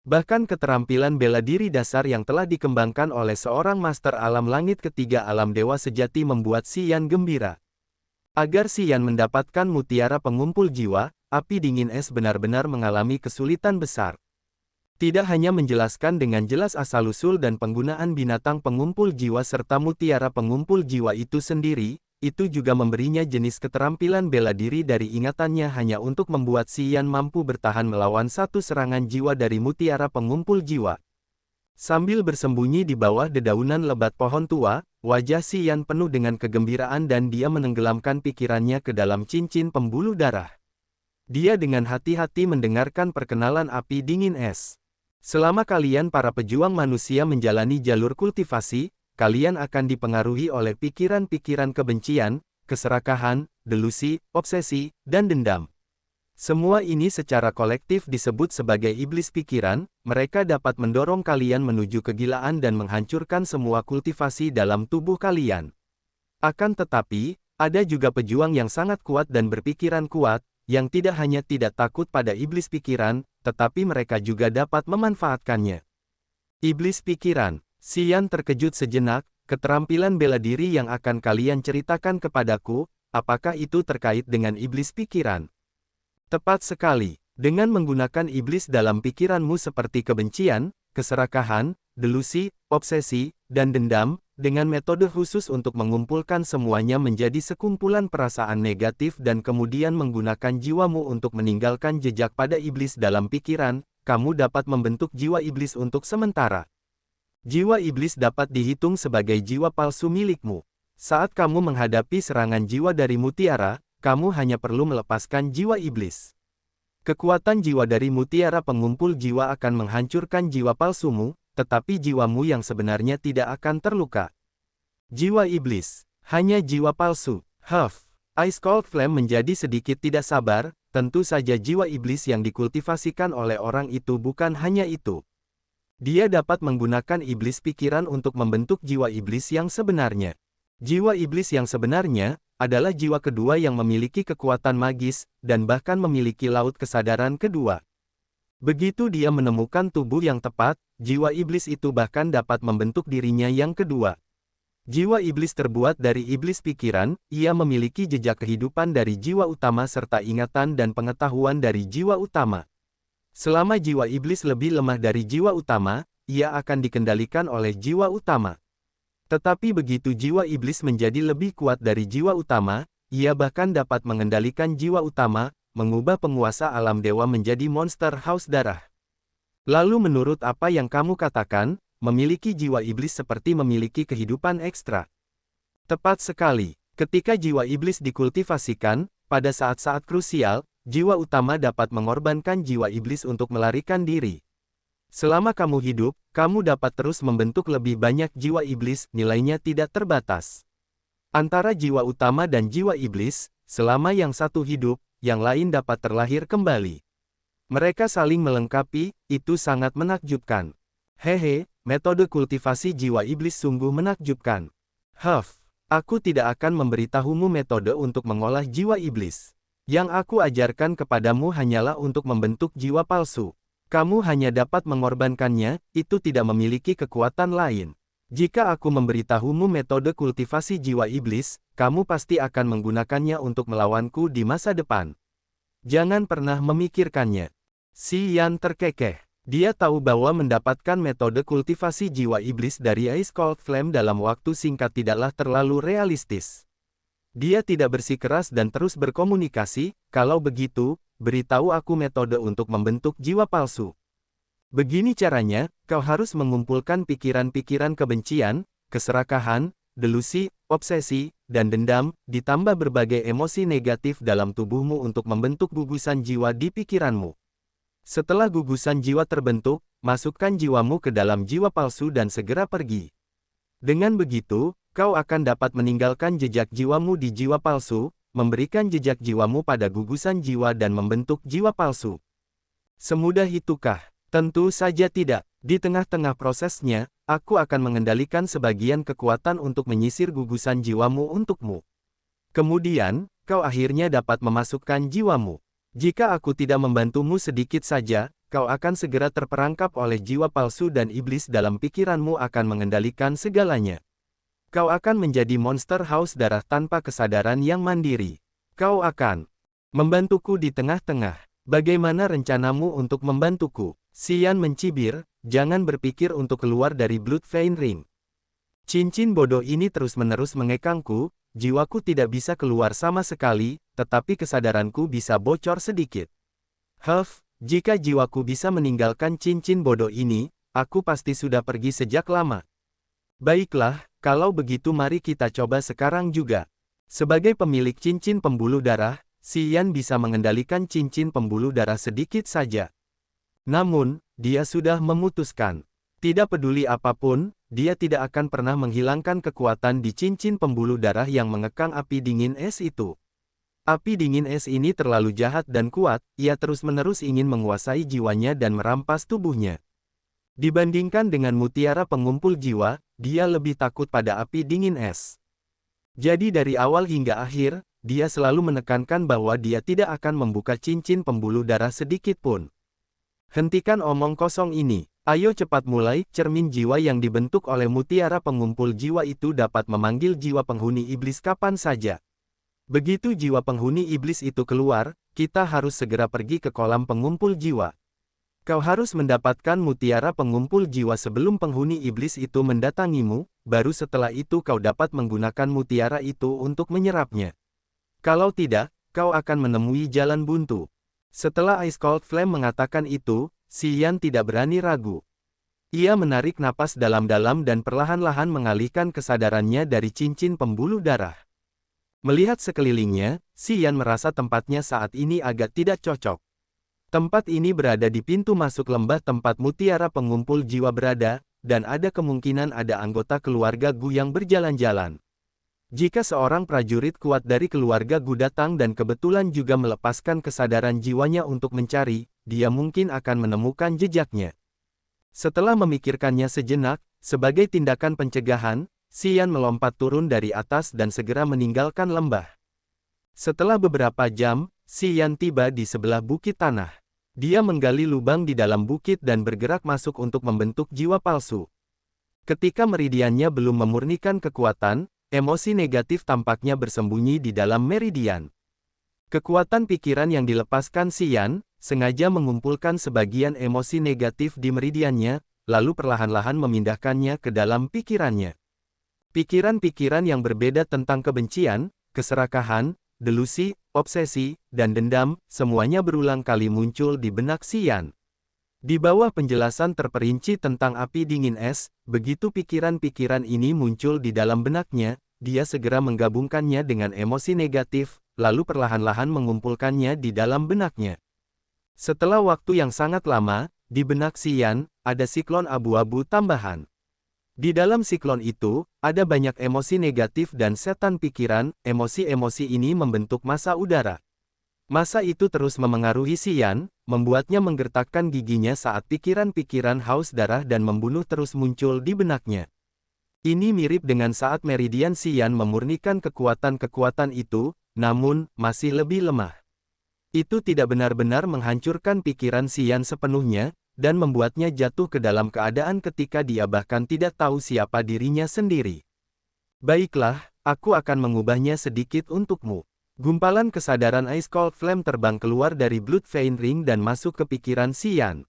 Bahkan keterampilan bela diri dasar yang telah dikembangkan oleh seorang master alam langit ketiga alam dewa sejati membuat Si Yan gembira. Agar Si Yan mendapatkan mutiara pengumpul jiwa, api dingin es benar-benar mengalami kesulitan besar. Tidak hanya menjelaskan dengan jelas asal-usul dan penggunaan binatang pengumpul jiwa serta mutiara pengumpul jiwa itu sendiri, itu juga memberinya jenis keterampilan bela diri dari ingatannya hanya untuk membuat Si Yan mampu bertahan melawan satu serangan jiwa dari mutiara pengumpul jiwa. Sambil bersembunyi di bawah dedaunan lebat pohon tua, wajah Si Yan penuh dengan kegembiraan dan dia menenggelamkan pikirannya ke dalam cincin pembuluh darah. Dia dengan hati-hati mendengarkan perkenalan api dingin es. Selama kalian para pejuang manusia menjalani jalur kultivasi, kalian akan dipengaruhi oleh pikiran-pikiran kebencian, keserakahan, delusi, obsesi, dan dendam. Semua ini secara kolektif disebut sebagai iblis pikiran, mereka dapat mendorong kalian menuju kegilaan dan menghancurkan semua kultivasi dalam tubuh kalian. Akan tetapi, ada juga pejuang yang sangat kuat dan berpikiran kuat, yang tidak hanya tidak takut pada iblis pikiran, tetapi mereka juga dapat memanfaatkannya. Iblis pikiran. Si Yan terkejut sejenak, keterampilan bela diri yang akan kalian ceritakan kepadaku, apakah itu terkait dengan iblis pikiran? Tepat sekali, dengan menggunakan iblis dalam pikiranmu seperti kebencian, keserakahan, delusi, obsesi, dan dendam, dengan metode khusus untuk mengumpulkan semuanya menjadi sekumpulan perasaan negatif dan kemudian menggunakan jiwamu untuk meninggalkan jejak pada iblis dalam pikiran, kamu dapat membentuk jiwa iblis untuk sementara. Jiwa iblis dapat dihitung sebagai jiwa palsu milikmu. Saat kamu menghadapi serangan jiwa dari mutiara, kamu hanya perlu melepaskan jiwa iblis. Kekuatan jiwa dari mutiara pengumpul jiwa akan menghancurkan jiwa palsumu, tetapi jiwamu yang sebenarnya tidak akan terluka. Jiwa iblis, hanya jiwa palsu. Ice Cold Flame menjadi sedikit tidak sabar, tentu saja jiwa iblis yang dikultivasikan oleh orang itu bukan hanya itu. Dia dapat menggunakan iblis pikiran untuk membentuk jiwa iblis yang sebenarnya. Jiwa iblis yang sebenarnya adalah jiwa kedua yang memiliki kekuatan magis, dan bahkan memiliki laut kesadaran kedua. Begitu dia menemukan tubuh yang tepat, jiwa iblis itu bahkan dapat membentuk dirinya yang kedua. Jiwa iblis terbuat dari iblis pikiran, ia memiliki jejak kehidupan dari jiwa utama serta ingatan dan pengetahuan dari jiwa utama. Selama jiwa iblis lebih lemah dari jiwa utama, ia akan dikendalikan oleh jiwa utama. Tetapi begitu jiwa iblis menjadi lebih kuat dari jiwa utama, ia bahkan dapat mengendalikan jiwa utama, mengubah penguasa alam dewa menjadi monster haus darah. Lalu menurut apa yang kamu katakan, memiliki jiwa iblis seperti memiliki kehidupan ekstra. Tepat sekali, ketika jiwa iblis dikultivasikan, pada saat-saat krusial, jiwa utama dapat mengorbankan jiwa iblis untuk melarikan diri. Selama kamu hidup, kamu dapat terus membentuk lebih banyak jiwa iblis, nilainya tidak terbatas. Antara jiwa utama dan jiwa iblis, selama yang satu hidup, yang lain dapat terlahir kembali. Mereka saling melengkapi, itu sangat menakjubkan. Hehe, metode kultivasi jiwa iblis sungguh menakjubkan. Aku tidak akan memberitahumu metode untuk mengolah jiwa iblis. Yang aku ajarkan kepadamu hanyalah untuk membentuk jiwa palsu. Kamu hanya dapat mengorbankannya, itu tidak memiliki kekuatan lain. Jika aku memberitahumu metode kultivasi jiwa iblis, kamu pasti akan menggunakannya untuk melawanku di masa depan. Jangan pernah memikirkannya. Si Yan terkekeh. Dia tahu bahwa mendapatkan metode kultivasi jiwa iblis dari Ice Cold Flame dalam waktu singkat tidaklah terlalu realistis. Dia tidak bersikeras dan terus berkomunikasi, kalau begitu, beritahu aku metode untuk membentuk jiwa palsu. Begini caranya, kau harus mengumpulkan pikiran-pikiran kebencian, keserakahan, delusi, obsesi, dan dendam, ditambah berbagai emosi negatif dalam tubuhmu untuk membentuk gugusan jiwa di pikiranmu. Setelah gugusan jiwa terbentuk, masukkan jiwamu ke dalam jiwa palsu dan segera pergi. Dengan begitu, kau akan dapat meninggalkan jejak jiwamu di jiwa palsu, memberikan jejak jiwamu pada gugusan jiwa dan membentuk jiwa palsu. Semudah itukah? Tentu saja tidak. Di tengah-tengah prosesnya, aku akan mengendalikan sebagian kekuatan untuk menyisir gugusan jiwamu untukmu. Kemudian, kau akhirnya dapat memasukkan jiwamu. Jika aku tidak membantumu sedikit saja, kau akan segera terperangkap oleh jiwa palsu dan iblis dalam pikiranmu akan mengendalikan segalanya. Kau akan menjadi monster haus darah tanpa kesadaran yang mandiri. Kau akan membantuku di tengah-tengah. Bagaimana rencanamu untuk membantuku? Xian mencibir, jangan berpikir untuk keluar dari Bloodvein Ring. Cincin bodoh ini terus-menerus mengekangku, jiwaku tidak bisa keluar sama sekali, tetapi kesadaranku bisa bocor sedikit. Jika jiwaku bisa meninggalkan cincin bodoh ini, aku pasti sudah pergi sejak lama. Baiklah, kalau begitu mari kita coba sekarang juga. Sebagai pemilik cincin pembuluh darah, Xian bisa mengendalikan cincin pembuluh darah sedikit saja. Namun, dia sudah memutuskan. Tidak peduli apapun, dia tidak akan pernah menghilangkan kekuatan di cincin pembuluh darah yang mengekang api dingin es itu. Api dingin es ini terlalu jahat dan kuat, ia terus-menerus ingin menguasai jiwanya dan merampas tubuhnya. Dibandingkan dengan mutiara pengumpul jiwa, dia lebih takut pada api dingin es. Jadi dari awal hingga akhir, dia selalu menekankan bahwa dia tidak akan membuka cincin pembuluh darah sedikit pun. Hentikan omong kosong ini, ayo cepat mulai. Cermin jiwa yang dibentuk oleh mutiara pengumpul jiwa itu dapat memanggil jiwa penghuni iblis kapan saja. Begitu jiwa penghuni iblis itu keluar, kita harus segera pergi ke kolam pengumpul jiwa. Kau harus mendapatkan mutiara pengumpul jiwa sebelum penghuni iblis itu mendatangimu, baru setelah itu kau dapat menggunakan mutiara itu untuk menyerapnya. Kalau tidak, kau akan menemui jalan buntu. Setelah Ice Cold Flame mengatakan itu, Xian tidak berani ragu. Ia menarik napas dalam-dalam dan perlahan-lahan mengalihkan kesadarannya dari cincin pembuluh darah. Melihat sekelilingnya, Xian merasa tempatnya saat ini agak tidak cocok. Tempat ini berada di pintu masuk lembah tempat mutiara pengumpul jiwa berada, dan ada kemungkinan ada anggota keluarga Gu yang berjalan-jalan. Jika seorang prajurit kuat dari keluarga Gu datang dan kebetulan juga melepaskan kesadaran jiwanya untuk mencari, dia mungkin akan menemukan jejaknya. Setelah memikirkannya sejenak, sebagai tindakan pencegahan, Xian melompat turun dari atas dan segera meninggalkan lembah. Setelah beberapa jam, Xian tiba di sebelah bukit tanah. Dia menggali lubang di dalam bukit dan bergerak masuk untuk membentuk jiwa palsu. Ketika meridiannya belum memurnikan kekuatan, emosi negatif tampaknya bersembunyi di dalam meridian. Kekuatan pikiran yang dilepaskan Xian, sengaja mengumpulkan sebagian emosi negatif di meridiannya, lalu perlahan-lahan memindahkannya ke dalam pikirannya. Pikiran-pikiran yang berbeda tentang kebencian, keserakahan, delusi, obsesi, dan dendam, semuanya berulang kali muncul di benak Xian. Di bawah penjelasan terperinci tentang api dingin es, begitu pikiran-pikiran ini muncul di dalam benaknya, dia segera menggabungkannya dengan emosi negatif, lalu perlahan-lahan mengumpulkannya di dalam benaknya. Setelah waktu yang sangat lama, di benak Xian, ada siklon abu-abu tambahan. Di dalam siklon itu, ada banyak emosi negatif dan setan pikiran. Emosi-emosi ini membentuk massa udara. Massa itu terus memengaruhi Xian, membuatnya menggertakkan giginya saat pikiran-pikiran haus darah dan membunuh terus muncul di benaknya. Ini mirip dengan saat meridian Xian memurnikan kekuatan-kekuatan itu, namun, masih lebih lemah. Itu tidak benar-benar menghancurkan pikiran Xian sepenuhnya, dan membuatnya jatuh ke dalam keadaan ketika dia bahkan tidak tahu siapa dirinya sendiri. Baiklah, aku akan mengubahnya sedikit untukmu. Gumpalan kesadaran Ice Cold Flame terbang keluar dari Bloodvein Ring dan masuk ke pikiran Xian.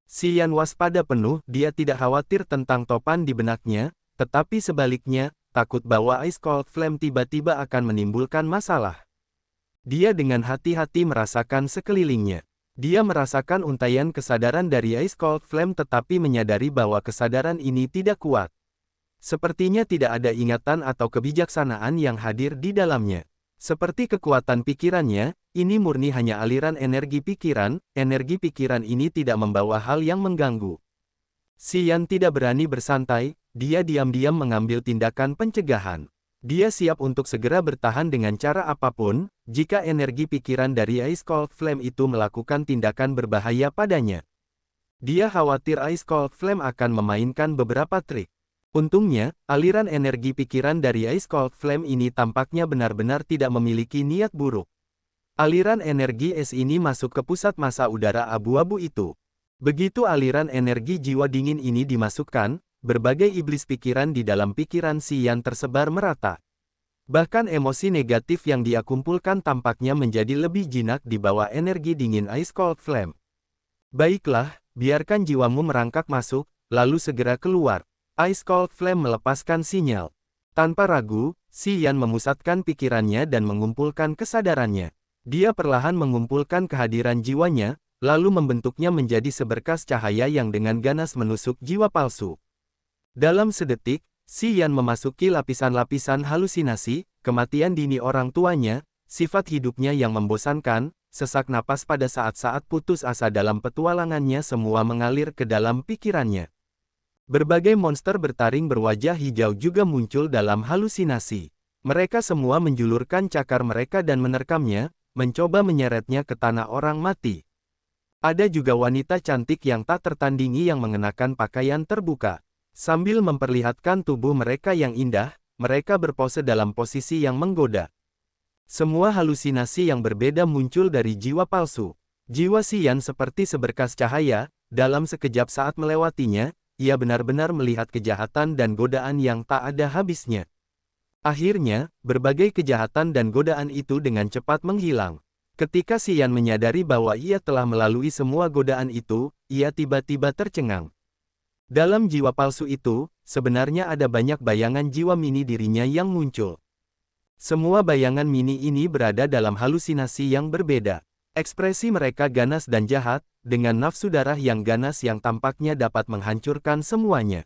Xian waspada penuh, dia tidak khawatir tentang topan di benaknya, tetapi sebaliknya, takut bahwa Ice Cold Flame tiba-tiba akan menimbulkan masalah. Dia dengan hati-hati merasakan sekelilingnya. Dia merasakan untaian kesadaran dari Ice Cold Flame tetapi menyadari bahwa kesadaran ini tidak kuat. Sepertinya tidak ada ingatan atau kebijaksanaan yang hadir di dalamnya. Seperti kekuatan pikirannya, ini murni hanya aliran energi pikiran ini tidak membawa hal yang mengganggu. Xian tidak berani bersantai, dia diam-diam mengambil tindakan pencegahan. Dia siap untuk segera bertahan dengan cara apapun, jika energi pikiran dari Ice Cold Flame itu melakukan tindakan berbahaya padanya. Dia khawatir Ice Cold Flame akan memainkan beberapa trik. Untungnya, aliran energi pikiran dari Ice Cold Flame ini tampaknya benar-benar tidak memiliki niat buruk. Aliran energi es ini masuk ke pusat massa udara abu-abu itu. Begitu aliran energi jiwa dingin ini dimasukkan, berbagai iblis pikiran di dalam pikiran si Yan tersebar merata. Bahkan emosi negatif yang dia kumpulkan tampaknya menjadi lebih jinak di bawah energi dingin Ice Cold Flame. Baiklah, biarkan jiwamu merangkak masuk, lalu segera keluar. Ice Cold Flame melepaskan sinyal. Tanpa ragu, si Yan memusatkan pikirannya dan mengumpulkan kesadarannya. Dia perlahan mengumpulkan kehadiran jiwanya, lalu membentuknya menjadi seberkas cahaya yang dengan ganas menusuk jiwa palsu. Dalam sedetik, si Yan memasuki lapisan-lapisan halusinasi, kematian dini orang tuanya, sifat hidupnya yang membosankan, sesak napas pada saat-saat putus asa dalam petualangannya semua mengalir ke dalam pikirannya. Berbagai monster bertaring berwajah hijau juga muncul dalam halusinasi. Mereka semua menjulurkan cakar mereka dan menerkamnya, mencoba menyeretnya ke tanah orang mati. Ada juga wanita cantik yang tak tertandingi yang mengenakan pakaian terbuka. Sambil memperlihatkan tubuh mereka yang indah, mereka berpose dalam posisi yang menggoda. Semua halusinasi yang berbeda muncul dari jiwa palsu. Jiwa si Yan seperti seberkas cahaya, dalam sekejap saat melewatinya, ia benar-benar melihat kejahatan dan godaan yang tak ada habisnya. Akhirnya, berbagai kejahatan dan godaan itu dengan cepat menghilang. Ketika si Yan menyadari bahwa ia telah melalui semua godaan itu, ia tiba-tiba tercengang. Dalam jiwa palsu itu, sebenarnya ada banyak bayangan jiwa mini dirinya yang muncul. Semua bayangan mini ini berada dalam halusinasi yang berbeda. Ekspresi mereka ganas dan jahat, dengan nafsu darah yang ganas yang tampaknya dapat menghancurkan semuanya.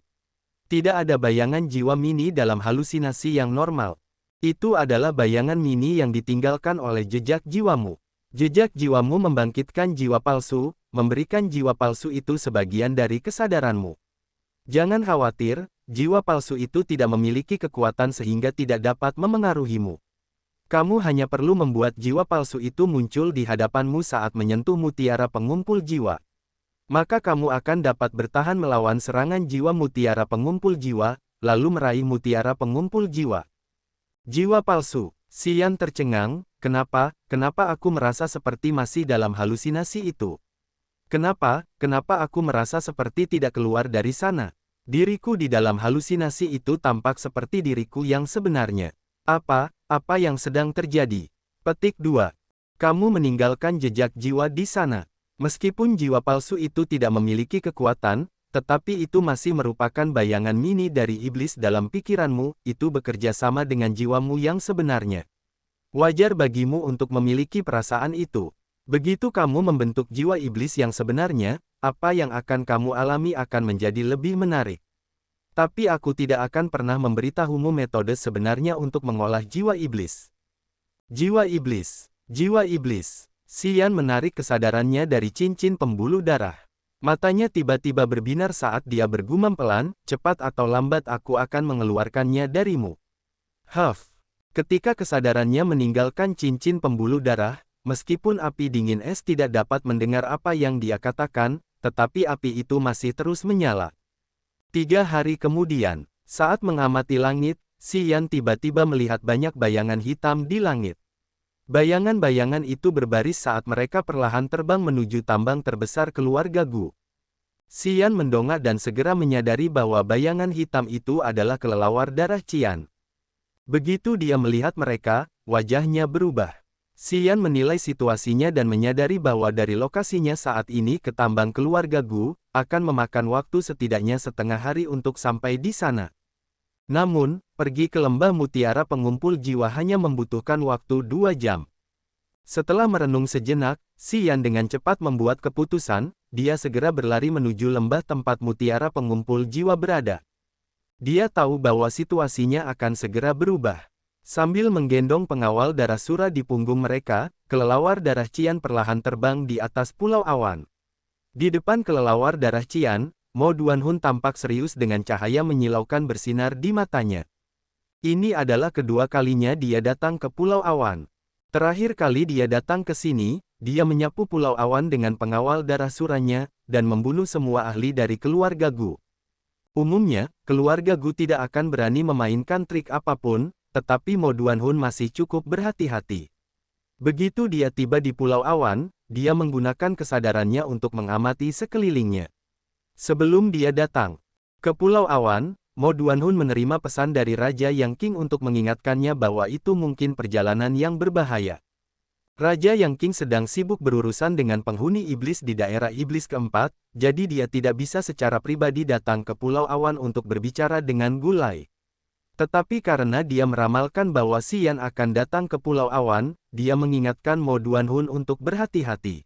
Tidak ada bayangan jiwa mini dalam halusinasi yang normal. Itu adalah bayangan mini yang ditinggalkan oleh jejak jiwamu. Jejak jiwamu membangkitkan jiwa palsu, memberikan jiwa palsu itu sebagian dari kesadaranmu. Jangan khawatir, jiwa palsu itu tidak memiliki kekuatan sehingga tidak dapat memengaruhimu. Kamu hanya perlu membuat jiwa palsu itu muncul di hadapanmu saat menyentuh mutiara pengumpul jiwa. Maka kamu akan dapat bertahan melawan serangan jiwa mutiara pengumpul jiwa, lalu meraih mutiara pengumpul jiwa. Jiwa palsu. Si Yan tercengang, kenapa aku merasa seperti masih dalam halusinasi itu? Kenapa aku merasa seperti tidak keluar dari sana? Diriku di dalam halusinasi itu tampak seperti diriku yang sebenarnya. Apa yang sedang terjadi? Petik 2. Kamu meninggalkan jejak jiwa di sana. Meskipun jiwa palsu itu tidak memiliki kekuatan, tetapi itu masih merupakan bayangan mini dari iblis dalam pikiranmu, itu bekerja sama dengan jiwamu yang sebenarnya. Wajar bagimu untuk memiliki perasaan itu. Begitu kamu membentuk jiwa iblis yang sebenarnya, apa yang akan kamu alami akan menjadi lebih menarik. Tapi aku tidak akan pernah memberitahumu metode sebenarnya untuk mengolah jiwa iblis. Jiwa iblis. Jiwa iblis. Si Yan menarik kesadarannya dari cincin pembuluh darah. Matanya tiba-tiba berbinar saat dia bergumam pelan, cepat atau lambat aku akan mengeluarkannya darimu. Huff. Ketika kesadarannya meninggalkan cincin pembuluh darah, meskipun api dingin es tidak dapat mendengar apa yang dia katakan, tetapi api itu masih terus menyala. 3 hari kemudian, saat mengamati langit, si Yan tiba-tiba melihat banyak bayangan hitam di langit. Bayangan-bayangan itu berbaris saat mereka perlahan terbang menuju tambang terbesar keluarga Gu. Si Yan mendongak dan segera menyadari bahwa bayangan hitam itu adalah kelelawar darah Qian. Begitu dia melihat mereka, wajahnya berubah. Si Yan menilai situasinya dan menyadari bahwa dari lokasinya saat ini ke tambang keluarga Gu, akan memakan waktu setidaknya setengah hari untuk sampai di sana. Namun, pergi ke lembah mutiara pengumpul jiwa hanya membutuhkan waktu 2 jam. Setelah merenung sejenak, si Yan dengan cepat membuat keputusan, dia segera berlari menuju lembah tempat mutiara pengumpul jiwa berada. Dia tahu bahwa situasinya akan segera berubah. Sambil menggendong pengawal darah sura di punggung mereka, kelelawar darah Qian perlahan terbang di atas pulau awan. Di depan kelelawar darah Qian, Mo Duanhun tampak serius dengan cahaya menyilaukan bersinar di matanya. Ini adalah kedua kalinya dia datang ke Pulau Awan. Terakhir kali dia datang ke sini, dia menyapu Pulau Awan dengan pengawal darah suranya, dan membunuh semua ahli dari keluarga Gu. Umumnya, keluarga Gu tidak akan berani memainkan trik apapun, tetapi Mo Duanhun masih cukup berhati-hati. Begitu dia tiba di Pulau Awan, dia menggunakan kesadarannya untuk mengamati sekelilingnya. Sebelum dia datang ke Pulau Awan, Mo Duanhun menerima pesan dari Raja Yang King untuk mengingatkannya bahwa itu mungkin perjalanan yang berbahaya. Raja Yang King sedang sibuk berurusan dengan penghuni iblis di daerah iblis keempat, jadi dia tidak bisa secara pribadi datang ke Pulau Awan untuk berbicara dengan Gulai. Tetapi karena dia meramalkan bahwa Xian akan datang ke Pulau Awan, dia mengingatkan Mo Duanhun untuk berhati-hati.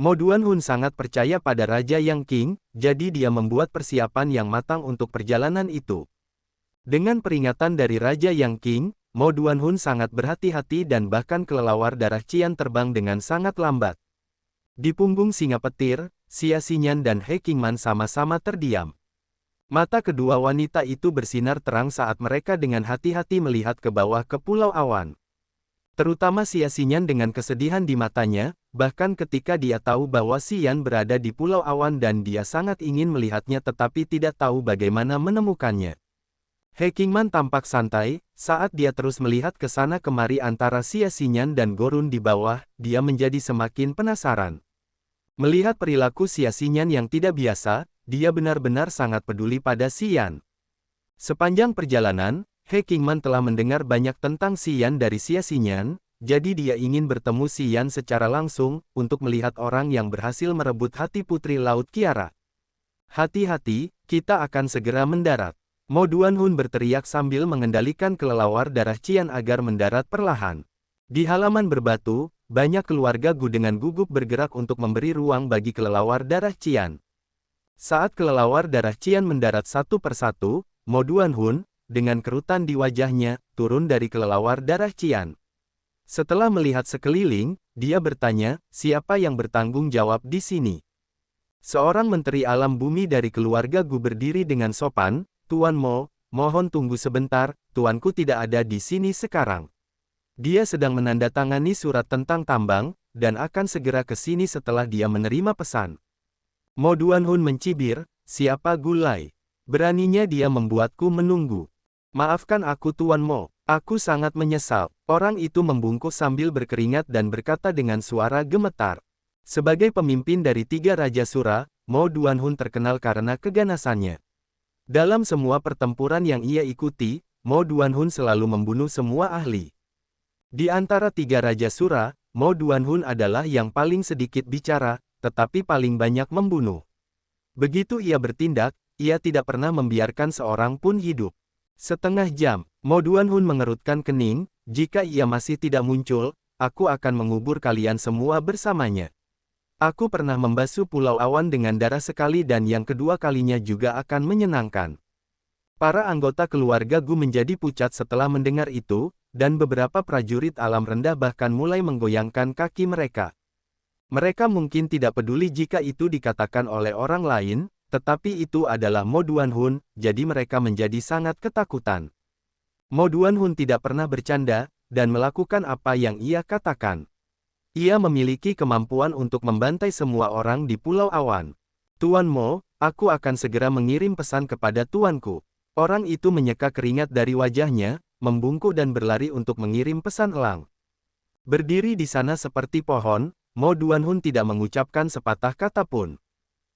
Mo Duanhun sangat percaya pada Raja Yang King, jadi dia membuat persiapan yang matang untuk perjalanan itu. Dengan peringatan dari Raja Yang King, Mo Duanhun sangat berhati-hati dan bahkan kelelawar darah Qian terbang dengan sangat lambat. Di punggung singa petir, Xia Xinyan dan He Qingman sama-sama terdiam. Mata kedua wanita itu bersinar terang saat mereka dengan hati-hati melihat ke bawah ke Pulau Awan. Terutama Xia Xinyan dengan kesedihan di matanya, bahkan ketika dia tahu bahwa Xian berada di Pulau Awan dan dia sangat ingin melihatnya tetapi tidak tahu bagaimana menemukannya. He Qingman tampak santai, saat dia terus melihat ke sana kemari antara Xia Xinyan dan Gorun di bawah, dia menjadi semakin penasaran. Melihat perilaku Xia Xinyan yang tidak biasa, dia benar-benar sangat peduli pada Xian. Sepanjang perjalanan, He Qingman telah mendengar banyak tentang Xian dari Xia Xinyan, jadi dia ingin bertemu Xian secara langsung, untuk melihat orang yang berhasil merebut hati Putri Laut Kiara. Hati-hati, kita akan segera mendarat. Mo Duanhun berteriak sambil mengendalikan kelelawar darah Qian agar mendarat perlahan. Di halaman berbatu, banyak keluarga Gu dengan gugup bergerak untuk memberi ruang bagi kelelawar darah Qian. Saat kelelawar darah Qian mendarat satu persatu, Mo Duanhun, dengan kerutan di wajahnya, turun dari kelelawar darah Qian. Setelah melihat sekeliling, dia bertanya, siapa yang bertanggung jawab di sini? Seorang menteri alam bumi dari keluarga Gu berdiri dengan sopan, Tuan Mo, mohon tunggu sebentar, tuanku tidak ada di sini sekarang. Dia sedang menandatangani surat tentang tambang, dan akan segera ke sini setelah dia menerima pesan. Mo Duanhun mencibir, siapa Gulai? Beraninya dia membuatku menunggu. Maafkan aku Tuan Mo, aku sangat menyesal. Orang itu membungkuk sambil berkeringat dan berkata dengan suara gemetar. Sebagai pemimpin dari 3 Raja Sura, Mo Duanhun terkenal karena keganasannya. Dalam semua pertempuran yang ia ikuti, Mo Duanhun selalu membunuh semua ahli. Di antara 3 Raja Sura, Mo Duanhun adalah yang paling sedikit bicara, tetapi paling banyak membunuh. Begitu ia bertindak, ia tidak pernah membiarkan seorang pun hidup. Setengah jam, Mo Duanhun mengerutkan kening, jika ia masih tidak muncul, aku akan mengubur kalian semua bersamanya. Aku pernah membasuh Pulau Awan dengan darah sekali dan yang kedua kalinya juga akan menyenangkan. Para anggota keluarga Gu menjadi pucat setelah mendengar itu, dan beberapa prajurit alam rendah bahkan mulai menggoyangkan kaki mereka. Mereka mungkin tidak peduli jika itu dikatakan oleh orang lain, tetapi itu adalah Mo Duanhun, jadi mereka menjadi sangat ketakutan. Mo Duanhun tidak pernah bercanda, dan melakukan apa yang ia katakan. Ia memiliki kemampuan untuk membantai semua orang di Pulau Awan. Tuan Mo, aku akan segera mengirim pesan kepada tuanku. Orang itu menyeka keringat dari wajahnya, membungkuk dan berlari untuk mengirim pesan elang. Berdiri di sana seperti pohon, Mo Duanhun tidak mengucapkan sepatah kata pun.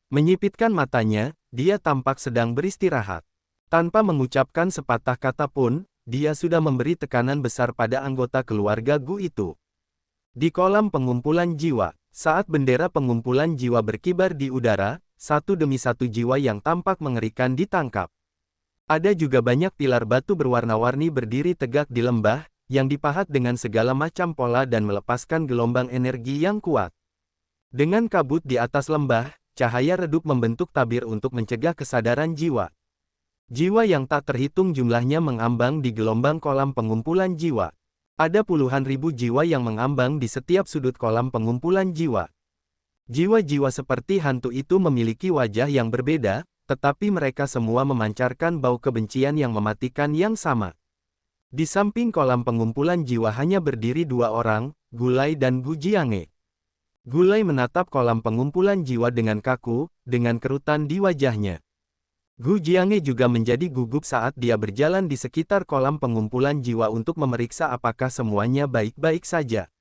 Menyipitkan matanya, dia tampak sedang beristirahat. Tanpa mengucapkan sepatah kata pun, dia sudah memberi tekanan besar pada anggota keluarga Gu itu. Di kolam pengumpulan jiwa, saat bendera pengumpulan jiwa berkibar di udara, satu demi satu jiwa yang tampak mengerikan ditangkap. Ada juga banyak pilar batu berwarna-warni berdiri tegak di lembah, yang dipahat dengan segala macam pola dan melepaskan gelombang energi yang kuat. Dengan kabut di atas lembah, cahaya redup membentuk tabir untuk mencegah kesadaran jiwa. Jiwa yang tak terhitung jumlahnya mengambang di gelombang kolam pengumpulan jiwa. Ada puluhan ribu jiwa yang mengambang di setiap sudut kolam pengumpulan jiwa. Jiwa-jiwa seperti hantu itu memiliki wajah yang berbeda, tetapi mereka semua memancarkan bau kebencian yang mematikan yang sama. Di samping kolam pengumpulan jiwa hanya berdiri 2 orang, Gulai dan Gu Jiange. Gulai menatap kolam pengumpulan jiwa dengan kaku, dengan kerutan di wajahnya. Gu Jiange juga menjadi gugup saat dia berjalan di sekitar kolam pengumpulan jiwa untuk memeriksa apakah semuanya baik-baik saja.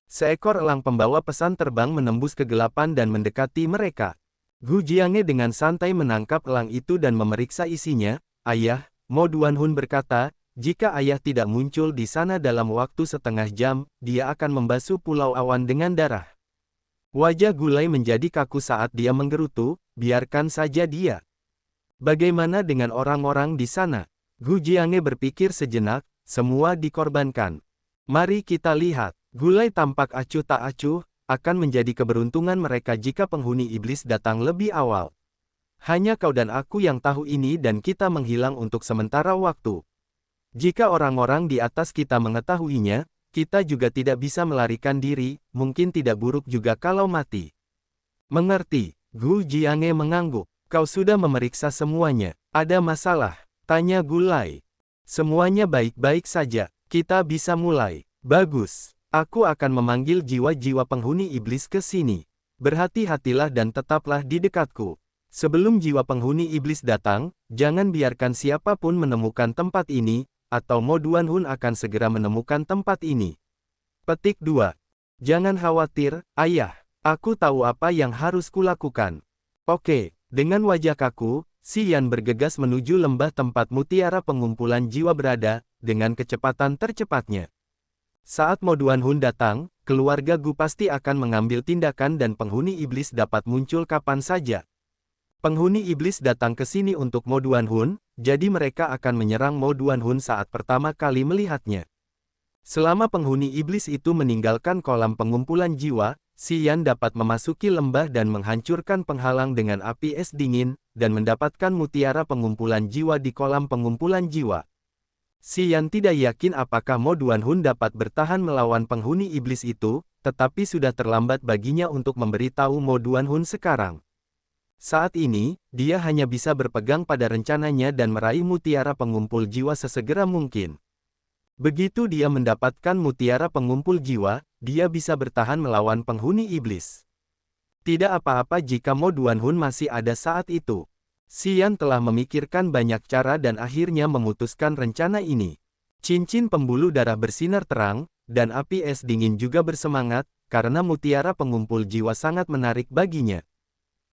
Seekor elang pembawa pesan terbang menembus kegelapan dan mendekati mereka. Gu Jiange dengan santai menangkap elang itu dan memeriksa isinya. Ayah, Mo Duanhun berkata, jika ayah tidak muncul di sana dalam waktu setengah jam, dia akan membasuh Pulau Awan dengan darah. Wajah Gulai menjadi kaku saat dia menggerutu, biarkan saja dia. Bagaimana dengan orang-orang di sana? Gu Jiange berpikir sejenak, semua dikorbankan. Mari kita lihat. Gulai tampak acuh tak acuh, akan menjadi keberuntungan mereka jika penghuni iblis datang lebih awal. Hanya kau dan aku yang tahu ini dan kita menghilang untuk sementara waktu. Jika orang-orang di atas kita mengetahuinya, kita juga tidak bisa melarikan diri, mungkin tidak buruk juga kalau mati. Mengerti, Gu Jiange mengangguk. Kau sudah memeriksa semuanya. Ada masalah? Tanya Gulai. Semuanya baik-baik saja, kita bisa mulai. Bagus. Aku akan memanggil jiwa-jiwa penghuni iblis ke sini. Berhati-hatilah dan tetaplah di dekatku. Sebelum jiwa penghuni iblis datang, jangan biarkan siapapun menemukan tempat ini, atau Mo Duanhun akan segera menemukan tempat ini. Petik 2. Jangan khawatir, ayah. Aku tahu apa yang harus kulakukan. Oke, dengan wajah kaku, Si Yan bergegas menuju lembah tempat mutiara pengumpulan jiwa berada, dengan kecepatan tercepatnya. Saat Mo Duanhun datang, keluarga Gu pasti akan mengambil tindakan dan penghuni iblis dapat muncul kapan saja. Penghuni iblis datang ke sini untuk Mo Duanhun, jadi mereka akan menyerang Mo Duanhun saat pertama kali melihatnya. Selama penghuni iblis itu meninggalkan kolam pengumpulan jiwa, Si Yan dapat memasuki lembah dan menghancurkan penghalang dengan api es dingin, dan mendapatkan mutiara pengumpulan jiwa di kolam pengumpulan jiwa. Si Yan tidak yakin apakah Mo Duanhun dapat bertahan melawan penghuni iblis itu, tetapi sudah terlambat baginya untuk memberitahu Mo Duanhun sekarang. Saat ini, dia hanya bisa berpegang pada rencananya dan meraih mutiara pengumpul jiwa sesegera mungkin. Begitu dia mendapatkan mutiara pengumpul jiwa, dia bisa bertahan melawan penghuni iblis. Tidak apa-apa jika Mo Duanhun masih ada saat itu. Si Yan telah memikirkan banyak cara dan akhirnya memutuskan rencana ini. Cincin pembuluh darah bersinar terang, dan api es dingin juga bersemangat, karena mutiara pengumpul jiwa sangat menarik baginya.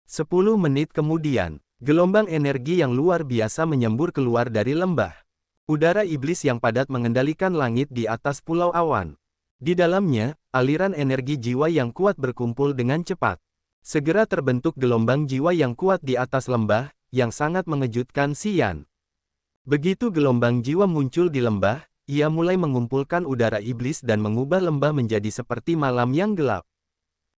10 menit kemudian, gelombang energi yang luar biasa menyembur keluar dari lembah. Udara iblis yang padat mengendalikan langit di atas Pulau Awan. Di dalamnya, aliran energi jiwa yang kuat berkumpul dengan cepat. Segera terbentuk gelombang jiwa yang kuat di atas lembah, yang sangat mengejutkan Si Yan. Begitu gelombang jiwa muncul di lembah, ia mulai mengumpulkan udara iblis dan mengubah lembah menjadi seperti malam yang gelap.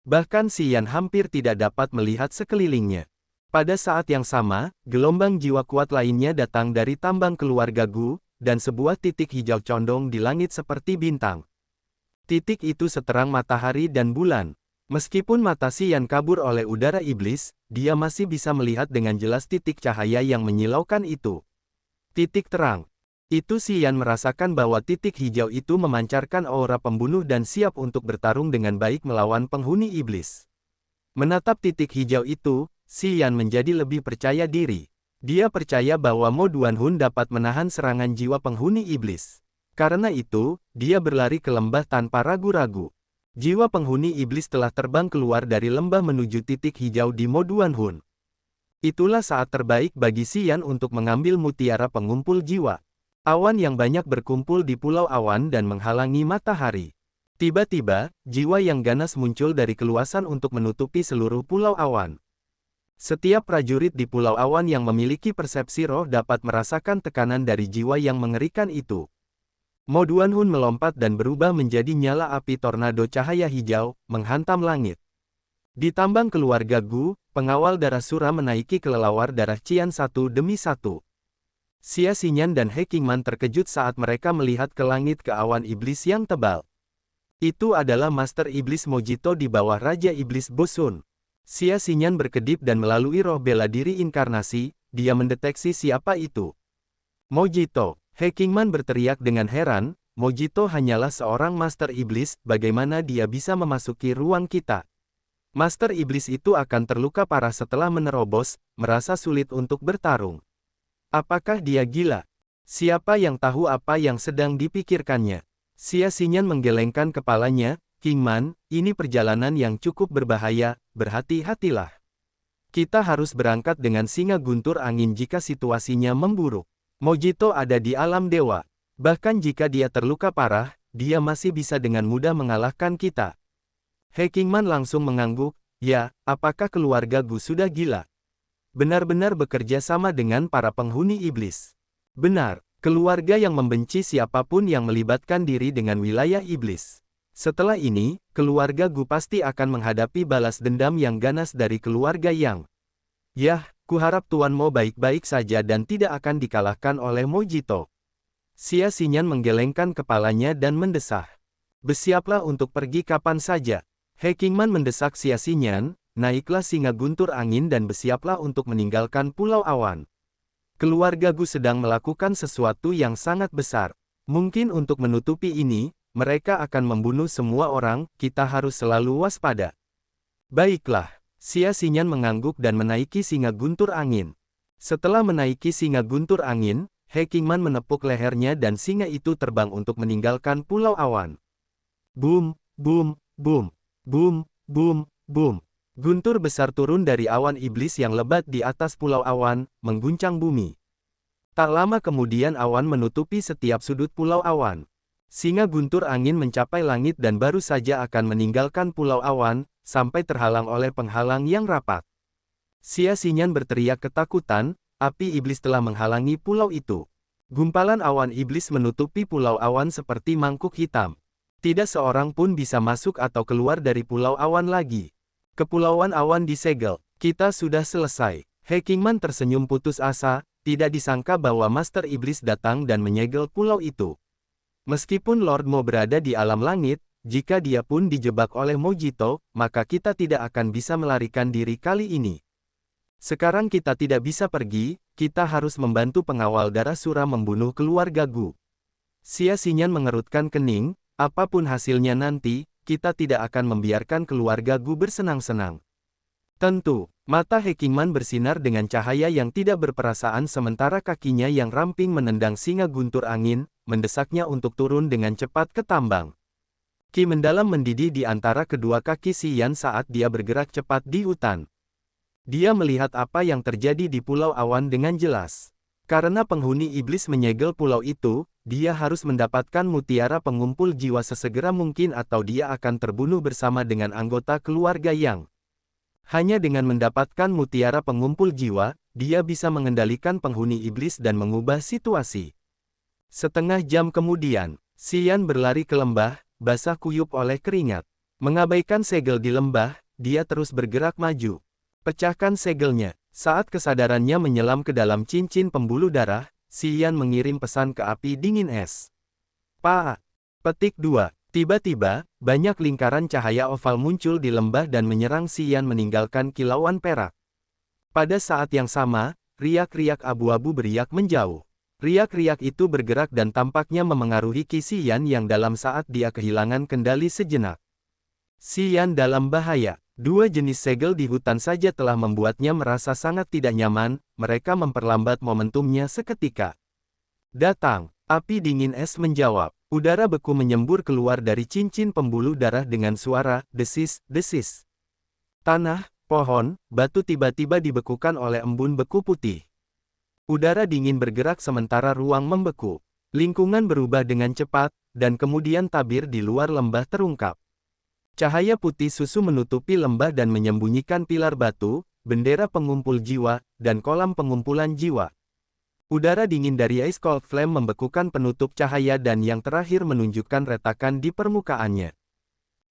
Bahkan Si Yan hampir tidak dapat melihat sekelilingnya. Pada saat yang sama, gelombang jiwa kuat lainnya datang dari tambang keluarga Gu, dan sebuah titik hijau condong di langit seperti bintang. Titik itu seterang matahari dan bulan. Meskipun mata Si Yan kabur oleh udara iblis, dia masih bisa melihat dengan jelas titik cahaya yang menyilaukan itu. Titik terang. Itu Si Yan merasakan bahwa titik hijau itu memancarkan aura pembunuh dan siap untuk bertarung dengan baik melawan penghuni iblis. Menatap titik hijau itu, Si Yan menjadi lebih percaya diri. Dia percaya bahwa Mo Duanhun dapat menahan serangan jiwa penghuni iblis. Karena itu, dia berlari ke lembah tanpa ragu-ragu. Jiwa penghuni iblis telah terbang keluar dari lembah menuju titik hijau di Mo Duanhun. Itulah saat terbaik bagi Si Yan untuk mengambil mutiara pengumpul jiwa. Awan yang banyak berkumpul di Pulau Awan dan menghalangi matahari. Tiba-tiba, jiwa yang ganas muncul dari keluasan untuk menutupi seluruh Pulau Awan. Setiap prajurit di Pulau Awan yang memiliki persepsi roh dapat merasakan tekanan dari jiwa yang mengerikan itu. Mo Duanhun melompat dan berubah menjadi nyala api tornado cahaya hijau, menghantam langit. Di tambang keluarga Gu, pengawal darah Sura menaiki kelelawar darah Qian satu demi satu. Xia Xinyan dan He Qingman terkejut saat mereka melihat ke langit ke awan iblis yang tebal. Itu adalah Master Iblis Mojito di bawah Raja Iblis Bosun. Xia Xinyan berkedip dan melalui roh bela diri inkarnasi, dia mendeteksi siapa itu. Mojito. He Qingman berteriak dengan heran, Mojito hanyalah seorang Master Iblis, bagaimana dia bisa memasuki ruang kita? Master Iblis itu akan terluka parah setelah menerobos, merasa sulit untuk bertarung. Apakah dia gila? Siapa yang tahu apa yang sedang dipikirkannya? Xia Xinyan menggelengkan kepalanya, Kingman, ini perjalanan yang cukup berbahaya, berhati-hatilah. Kita harus berangkat dengan singa guntur angin jika situasinya memburuk. Mojito ada di alam dewa. Bahkan jika dia terluka parah, dia masih bisa dengan mudah mengalahkan kita. He Kingman langsung mengangguk, ya, apakah keluarga Gu sudah gila? Benar-benar bekerja sama dengan para penghuni iblis. Benar, keluarga yang membenci siapapun yang melibatkan diri dengan wilayah iblis. Setelah ini, keluarga Gu pasti akan menghadapi balas dendam yang ganas dari keluarga Yang. Yah, kuharap Tuan Mo baik-baik saja dan tidak akan dikalahkan oleh Mojito. Xia Xinyan menggelengkan kepalanya dan mendesah. Bersiaplah untuk pergi kapan saja. He Kingman mendesak Xia Xinyan, naiklah singa guntur angin dan bersiaplah untuk meninggalkan Pulau Awan. Keluarga Gu sedang melakukan sesuatu yang sangat besar. Mungkin untuk menutupi ini, mereka akan membunuh semua orang, kita harus selalu waspada. Baiklah, Xia Xinyan mengangguk dan menaiki singa guntur angin. Setelah menaiki singa guntur angin, He Kingman menepuk lehernya dan singa itu terbang untuk meninggalkan Pulau Awan. Boom, boom, boom, boom, boom, boom. Guntur besar turun dari awan iblis yang lebat di atas Pulau Awan, mengguncang bumi. Tak lama kemudian awan menutupi setiap sudut Pulau Awan. Singa guntur angin mencapai langit dan baru saja akan meninggalkan Pulau Awan, sampai terhalang oleh penghalang yang rapat. Xia Xinyan berteriak ketakutan, api iblis telah menghalangi pulau itu. Gumpalan awan iblis menutupi Pulau Awan seperti mangkuk hitam. Tidak seorang pun bisa masuk atau keluar dari Pulau Awan lagi. Kepulauan Awan disegel, kita sudah selesai. He Kingman tersenyum putus asa, tidak disangka bahwa Master Iblis datang dan menyegel pulau itu. Meskipun Lord Mo berada di alam langit, jika dia pun dijebak oleh Mojito, maka kita tidak akan bisa melarikan diri kali ini. Sekarang kita tidak bisa pergi, kita harus membantu pengawal darah sura membunuh keluarga Gu. Xia Xinyan mengerutkan kening, apapun hasilnya nanti, kita tidak akan membiarkan keluarga Gu bersenang-senang. Tentu, mata He Kingman bersinar dengan cahaya yang tidak berperasaan sementara kakinya yang ramping menendang singa guntur angin, mendesaknya untuk turun dengan cepat ke tambang. Ki mendalam mendidih di antara kedua kaki Xian saat dia bergerak cepat di hutan. Dia melihat apa yang terjadi di Pulau Awan dengan jelas. Karena penghuni iblis menyegel pulau itu, dia harus mendapatkan mutiara pengumpul jiwa sesegera mungkin atau dia akan terbunuh bersama dengan anggota keluarga Yang. Hanya dengan mendapatkan mutiara pengumpul jiwa, dia bisa mengendalikan penghuni iblis dan mengubah situasi. Setengah jam kemudian, Xian berlari ke lembah, basah kuyup oleh keringat. Mengabaikan segel di lembah, dia terus bergerak maju. Pecahkan segelnya. Saat kesadarannya menyelam ke dalam cincin pembuluh darah, Xian mengirim pesan ke api dingin es. Pak. Petik 2. Tiba-tiba, banyak lingkaran cahaya oval muncul di lembah dan menyerang Xian meninggalkan kilauan perak. Pada saat yang sama, riak-riak abu-abu beriak menjauh. Riak-riak itu bergerak dan tampaknya memengaruhi Qi Xian yang dalam saat dia kehilangan kendali sejenak. Xian dalam bahaya. Dua jenis segel di hutan saja telah membuatnya merasa sangat tidak nyaman, mereka memperlambat momentumnya seketika. Datang, api dingin es menjawab. Udara beku menyembur keluar dari cincin pembuluh darah dengan suara desis-desis. Tanah, pohon, batu tiba-tiba dibekukan oleh embun beku putih. Udara dingin bergerak sementara ruang membeku. Lingkungan berubah dengan cepat, dan kemudian tabir di luar lembah terungkap. Cahaya putih susu menutupi lembah dan menyembunyikan pilar batu, bendera pengumpul jiwa, dan kolam pengumpulan jiwa. Udara dingin dari Ice Cold Flame membekukan penutup cahaya dan yang terakhir menunjukkan retakan di permukaannya.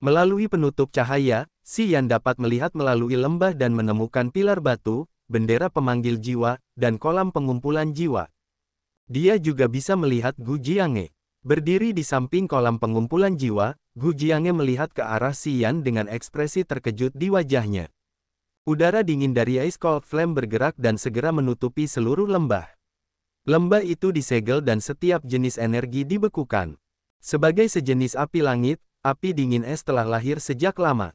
Melalui penutup cahaya, Xian dapat melihat melalui lembah dan menemukan pilar batu, bendera pemanggil jiwa, dan kolam pengumpulan jiwa. Dia juga bisa melihat Gu Jiange. Berdiri di samping kolam pengumpulan jiwa, Gu Jiange melihat ke arah Xian dengan ekspresi terkejut di wajahnya. Udara dingin dari Ice Cold Flame bergerak dan segera menutupi seluruh lembah. Lembah itu disegel dan setiap jenis energi dibekukan. Sebagai sejenis api langit, api dingin es telah lahir sejak lama.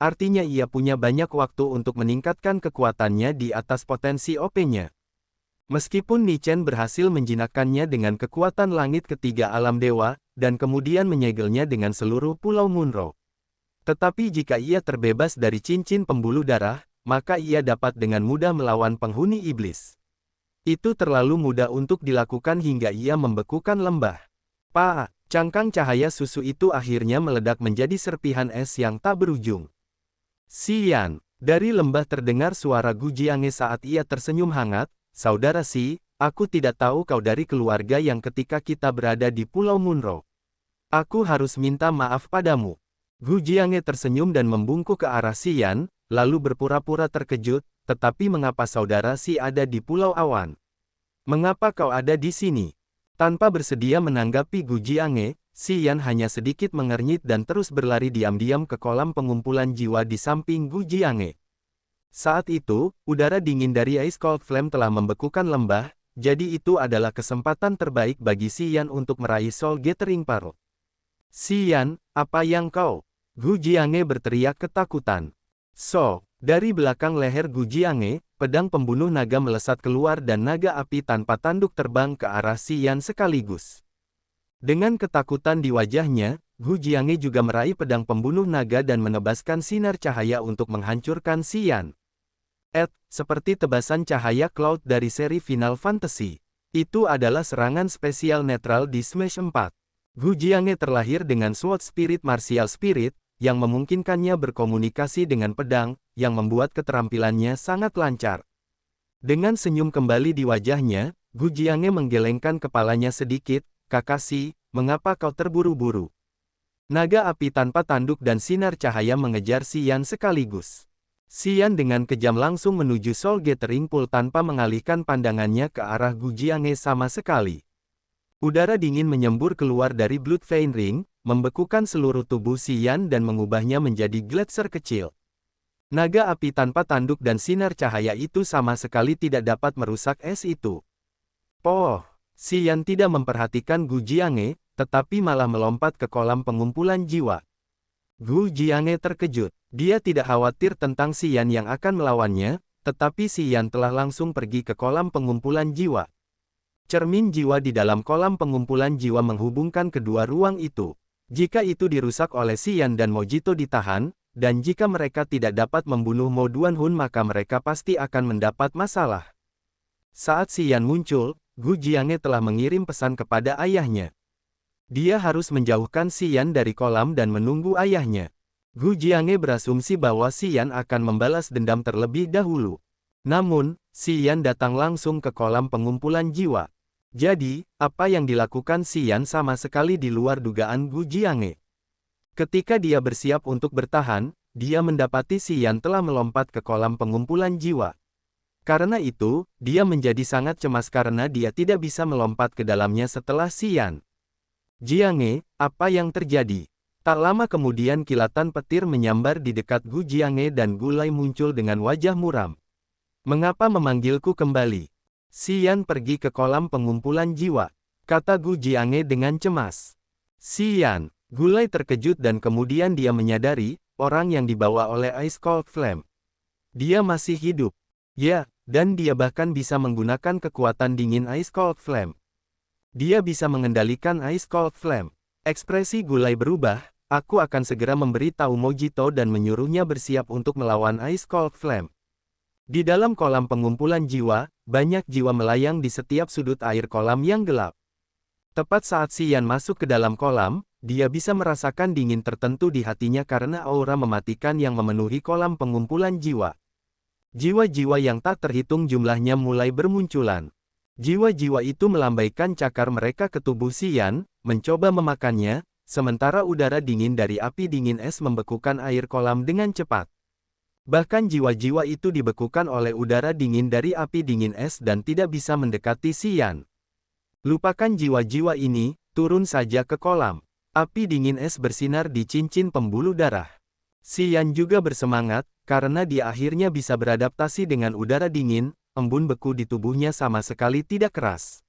Artinya ia punya banyak waktu untuk meningkatkan kekuatannya di atas potensi OP-nya. Meskipun Nichen berhasil menjinakkannya dengan kekuatan langit ketiga alam dewa, dan kemudian menyegelnya dengan seluruh Pulau Munro. Tetapi jika ia terbebas dari cincin pembuluh darah, maka ia dapat dengan mudah melawan penghuni iblis. Itu terlalu mudah untuk dilakukan hingga ia membekukan lembah. Cangkang cahaya susu itu akhirnya meledak menjadi serpihan es yang tak berujung. Xian, dari lembah terdengar suara Gu Jiange saat ia tersenyum hangat. Saudara Si, aku tidak tahu kau dari keluarga yang ketika kita berada di Pulau Munro. Aku harus minta maaf padamu. Gu Jiange tersenyum dan membungkuk ke arah Xian, lalu berpura-pura terkejut, tetapi mengapa saudara Si ada di Pulau Awan? Mengapa kau ada di sini? Tanpa bersedia menanggapi Gu Jiange, Xian hanya sedikit mengernyit dan terus berlari diam-diam ke kolam pengumpulan jiwa di samping Gu Jiange. Saat itu, udara dingin dari Ice Cold Flame telah membekukan lembah, jadi itu adalah kesempatan terbaik bagi Xian untuk meraih Soul Gathering Pearl. Xian, apa yang kau? Gu Jiange berteriak ketakutan. Dari belakang leher Gu Jiange, pedang pembunuh naga melesat keluar dan naga api tanpa tanduk terbang ke arah Xian sekaligus. Dengan ketakutan di wajahnya, Gu Jiange juga meraih pedang pembunuh naga dan menebaskan sinar cahaya untuk menghancurkan Xian. Seperti tebasan cahaya Cloud dari seri Final Fantasy. Itu adalah serangan spesial netral di Smash 4. Gu Jiange terlahir dengan Sword Spirit Martial Spirit, yang memungkinkannya berkomunikasi dengan pedang, yang membuat keterampilannya sangat lancar. Dengan senyum kembali di wajahnya, Gu Jiange menggelengkan kepalanya sedikit. Kakashi, mengapa kau terburu-buru? Naga api tanpa tanduk dan sinar cahaya mengejar Xian sekaligus. Xian dengan kejam langsung menuju Soul Gathering Pool tanpa mengalihkan pandangannya ke arah Gu Jiange sama sekali. Udara dingin menyembur keluar dari Blood Vein Ring, membekukan seluruh tubuh Xian dan mengubahnya menjadi gletser kecil. Naga api tanpa tanduk dan sinar cahaya itu sama sekali tidak dapat merusak es itu. Xian tidak memperhatikan Gu Jiange, tetapi malah melompat ke kolam pengumpulan jiwa. Gu Jiange terkejut. Dia tidak khawatir tentang Xian yang akan melawannya, tetapi Xian telah langsung pergi ke kolam pengumpulan jiwa. Cermin jiwa di dalam kolam pengumpulan jiwa menghubungkan kedua ruang itu. Jika itu dirusak oleh Xian dan Mojito ditahan, dan jika mereka tidak dapat membunuh Mo Duanhun maka mereka pasti akan mendapat masalah. Saat Xian muncul, Gu Jiange telah mengirim pesan kepada ayahnya. Dia harus menjauhkan Xian dari kolam dan menunggu ayahnya. Gu Jiange berasumsi bahwa Xian akan membalas dendam terlebih dahulu. Namun, Xian datang langsung ke kolam pengumpulan jiwa. Jadi, apa yang dilakukan Xian sama sekali di luar dugaan Gu Jiange. Ketika dia bersiap untuk bertahan, dia mendapati Xian telah melompat ke kolam pengumpulan jiwa. Karena itu, dia menjadi sangat cemas karena dia tidak bisa melompat ke dalamnya setelah Xian. Jiange, apa yang terjadi? Tak lama kemudian kilatan petir menyambar di dekat Gu Jiange dan Gulai muncul dengan wajah muram. Mengapa memanggilku kembali? Xian pergi ke kolam pengumpulan jiwa, kata Gu Jiange dengan cemas. Xian, Gulai terkejut dan kemudian dia menyadari, orang yang dibawa oleh Ice Cold Flame. Dia masih hidup. Ya, dan dia bahkan bisa menggunakan kekuatan dingin Ice Cold Flame. Dia bisa mengendalikan Ice Cold Flame. Ekspresi Gulai berubah, aku akan segera memberi tahu Mojito dan menyuruhnya bersiap untuk melawan Ice Cold Flame. Di dalam kolam pengumpulan jiwa, banyak jiwa melayang di setiap sudut air kolam yang gelap. Tepat saat Xian masuk ke dalam kolam, dia bisa merasakan dingin tertentu di hatinya karena aura mematikan yang memenuhi kolam pengumpulan jiwa. Jiwa-jiwa yang tak terhitung jumlahnya mulai bermunculan. Jiwa-jiwa itu melambaikan cakar mereka ke tubuh Xian, mencoba memakannya, sementara udara dingin dari api dingin es membekukan air kolam dengan cepat. Bahkan jiwa-jiwa itu dibekukan oleh udara dingin dari api dingin es dan tidak bisa mendekati Xian. Lupakan jiwa-jiwa ini, turun saja ke kolam. Api dingin es bersinar di cincin pembuluh darah. Xian juga bersemangat, karena dia akhirnya bisa beradaptasi dengan udara dingin. Embun beku di tubuhnya sama sekali tidak keras.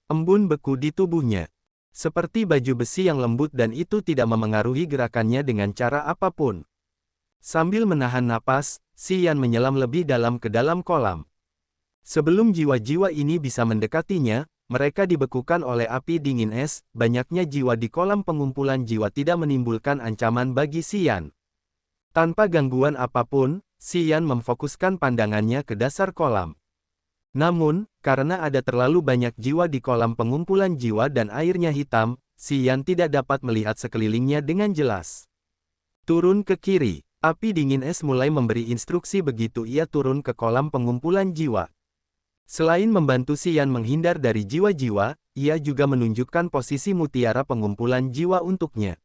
Embun beku di tubuhnya seperti baju besi yang lembut dan itu tidak memengaruhi gerakannya dengan cara apapun. Sambil menahan napas, Xian menyelam lebih dalam ke dalam kolam. Sebelum jiwa-jiwa ini bisa mendekatinya, mereka dibekukan oleh api dingin es. Banyaknya jiwa di kolam pengumpulan jiwa tidak menimbulkan ancaman bagi Xian. Tanpa gangguan apapun, Xian memfokuskan pandangannya ke dasar kolam. Namun, karena ada terlalu banyak jiwa di kolam pengumpulan jiwa dan airnya hitam, Xian tidak dapat melihat sekelilingnya dengan jelas. Turun ke kiri. Api dingin es mulai memberi instruksi begitu ia turun ke kolam pengumpulan jiwa. Selain membantu Xian menghindar dari jiwa-jiwa, ia juga menunjukkan posisi mutiara pengumpulan jiwa untuknya.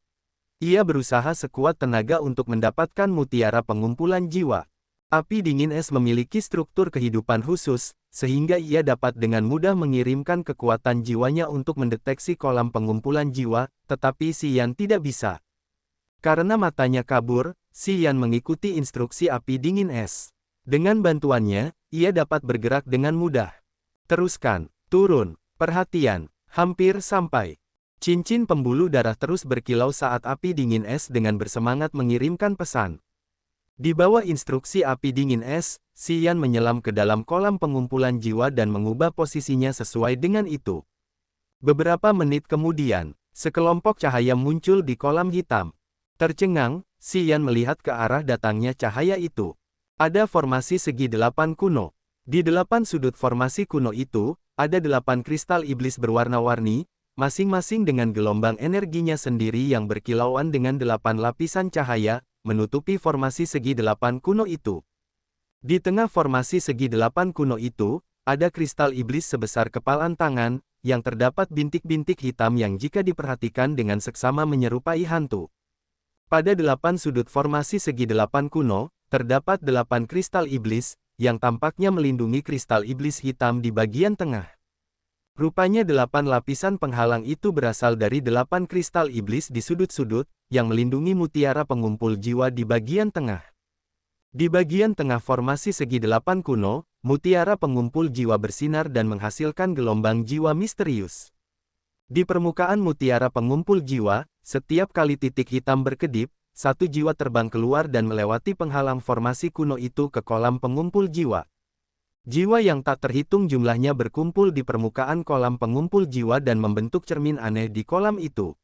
Ia berusaha sekuat tenaga untuk mendapatkan mutiara pengumpulan jiwa. Api dingin es memiliki struktur kehidupan khusus, sehingga ia dapat dengan mudah mengirimkan kekuatan jiwanya untuk mendeteksi kolam pengumpulan jiwa, tetapi Xian tidak bisa. Karena matanya kabur, Xian mengikuti instruksi api dingin es. Dengan bantuannya, ia dapat bergerak dengan mudah. Teruskan, turun, perhatian, hampir sampai. Cincin pembuluh darah terus berkilau saat api dingin es dengan bersemangat mengirimkan pesan. Di bawah instruksi api dingin es, Xian menyelam ke dalam kolam pengumpulan jiwa dan mengubah posisinya sesuai dengan itu. Beberapa menit kemudian, sekelompok cahaya muncul di kolam hitam. Tercengang, Xian melihat ke arah datangnya cahaya itu. Ada formasi segi 8 kuno. Di 8 sudut formasi kuno itu, ada 8 kristal iblis berwarna-warni, masing-masing dengan gelombang energinya sendiri yang berkilauan dengan 8 lapisan cahaya, menutupi formasi segi 8 kuno itu. Di tengah formasi segi 8 kuno itu, ada kristal iblis sebesar kepalan tangan, yang terdapat bintik-bintik hitam yang jika diperhatikan dengan seksama menyerupai hantu. Pada 8 sudut formasi segi 8 kuno, terdapat 8 kristal iblis, yang tampaknya melindungi kristal iblis hitam di bagian tengah. Rupanya 8 lapisan penghalang itu berasal dari 8 kristal iblis di sudut-sudut, yang melindungi mutiara pengumpul jiwa di bagian tengah. Di bagian tengah formasi segi 8 kuno, mutiara pengumpul jiwa bersinar dan menghasilkan gelombang jiwa misterius. Di permukaan mutiara pengumpul jiwa, setiap kali titik hitam berkedip, satu jiwa terbang keluar dan melewati penghalang formasi kuno itu ke kolam pengumpul jiwa. Jiwa yang tak terhitung jumlahnya berkumpul di permukaan kolam pengumpul jiwa dan membentuk cermin aneh di kolam itu.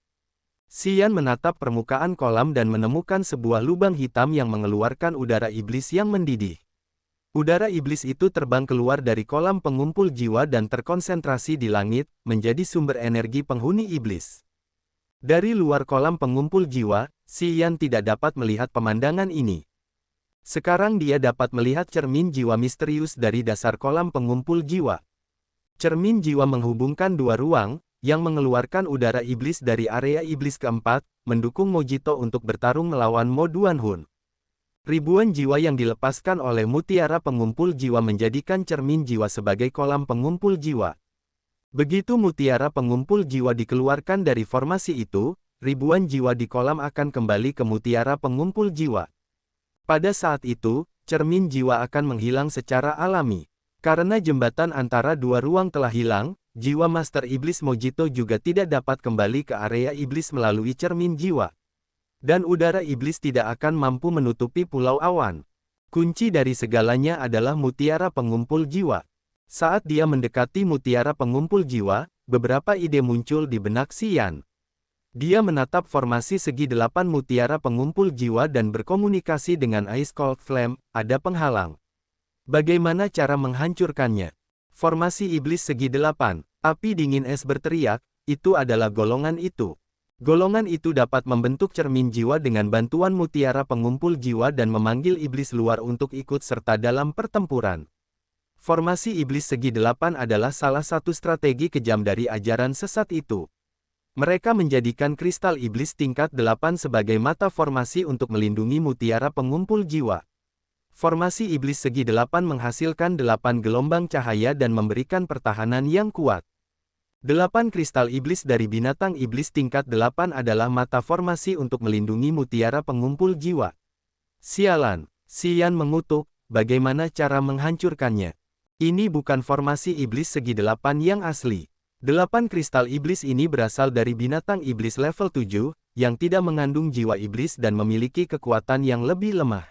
Xian menatap permukaan kolam dan menemukan sebuah lubang hitam yang mengeluarkan udara iblis yang mendidih. Udara iblis itu terbang keluar dari kolam pengumpul jiwa dan terkonsentrasi di langit, menjadi sumber energi penghuni iblis. Dari luar kolam pengumpul jiwa, Xian tidak dapat melihat pemandangan ini. Sekarang dia dapat melihat cermin jiwa misterius dari dasar kolam pengumpul jiwa. Cermin jiwa menghubungkan dua ruang, yang mengeluarkan udara iblis dari area iblis keempat, mendukung Mojito untuk bertarung melawan Mo Duanhun. Ribuan jiwa yang dilepaskan oleh mutiara pengumpul jiwa menjadikan cermin jiwa sebagai kolam pengumpul jiwa. Begitu mutiara pengumpul jiwa dikeluarkan dari formasi itu, ribuan jiwa di kolam akan kembali ke mutiara pengumpul jiwa. Pada saat itu, cermin jiwa akan menghilang secara alami. Karena jembatan antara dua ruang telah hilang, jiwa Master Iblis Mojito juga tidak dapat kembali ke area iblis melalui cermin jiwa. Dan udara iblis tidak akan mampu menutupi pulau awan. Kunci dari segalanya adalah mutiara pengumpul jiwa. Saat dia mendekati mutiara pengumpul jiwa, beberapa ide muncul di benak Xian. Dia menatap formasi segi 8 mutiara pengumpul jiwa dan berkomunikasi dengan Ice Cold Flame, ada penghalang. Bagaimana cara menghancurkannya? Formasi iblis segi 8, api dingin es berteriak, itu adalah golongan itu. Golongan itu dapat membentuk cermin jiwa dengan bantuan mutiara pengumpul jiwa dan memanggil iblis luar untuk ikut serta dalam pertempuran. Formasi iblis segi 8 adalah salah satu strategi kejam dari ajaran sesat itu. Mereka menjadikan kristal iblis tingkat 8 sebagai mata formasi untuk melindungi mutiara pengumpul jiwa. Formasi iblis segi 8 menghasilkan 8 gelombang cahaya dan memberikan pertahanan yang kuat. 8 kristal iblis dari binatang iblis tingkat 8 adalah mata formasi untuk melindungi mutiara pengumpul jiwa. Sialan, Xian mengutuk, bagaimana cara menghancurkannya? Ini bukan formasi iblis segi 8 yang asli. 8 kristal iblis ini berasal dari binatang iblis level 7, yang tidak mengandung jiwa iblis dan memiliki kekuatan yang lebih lemah.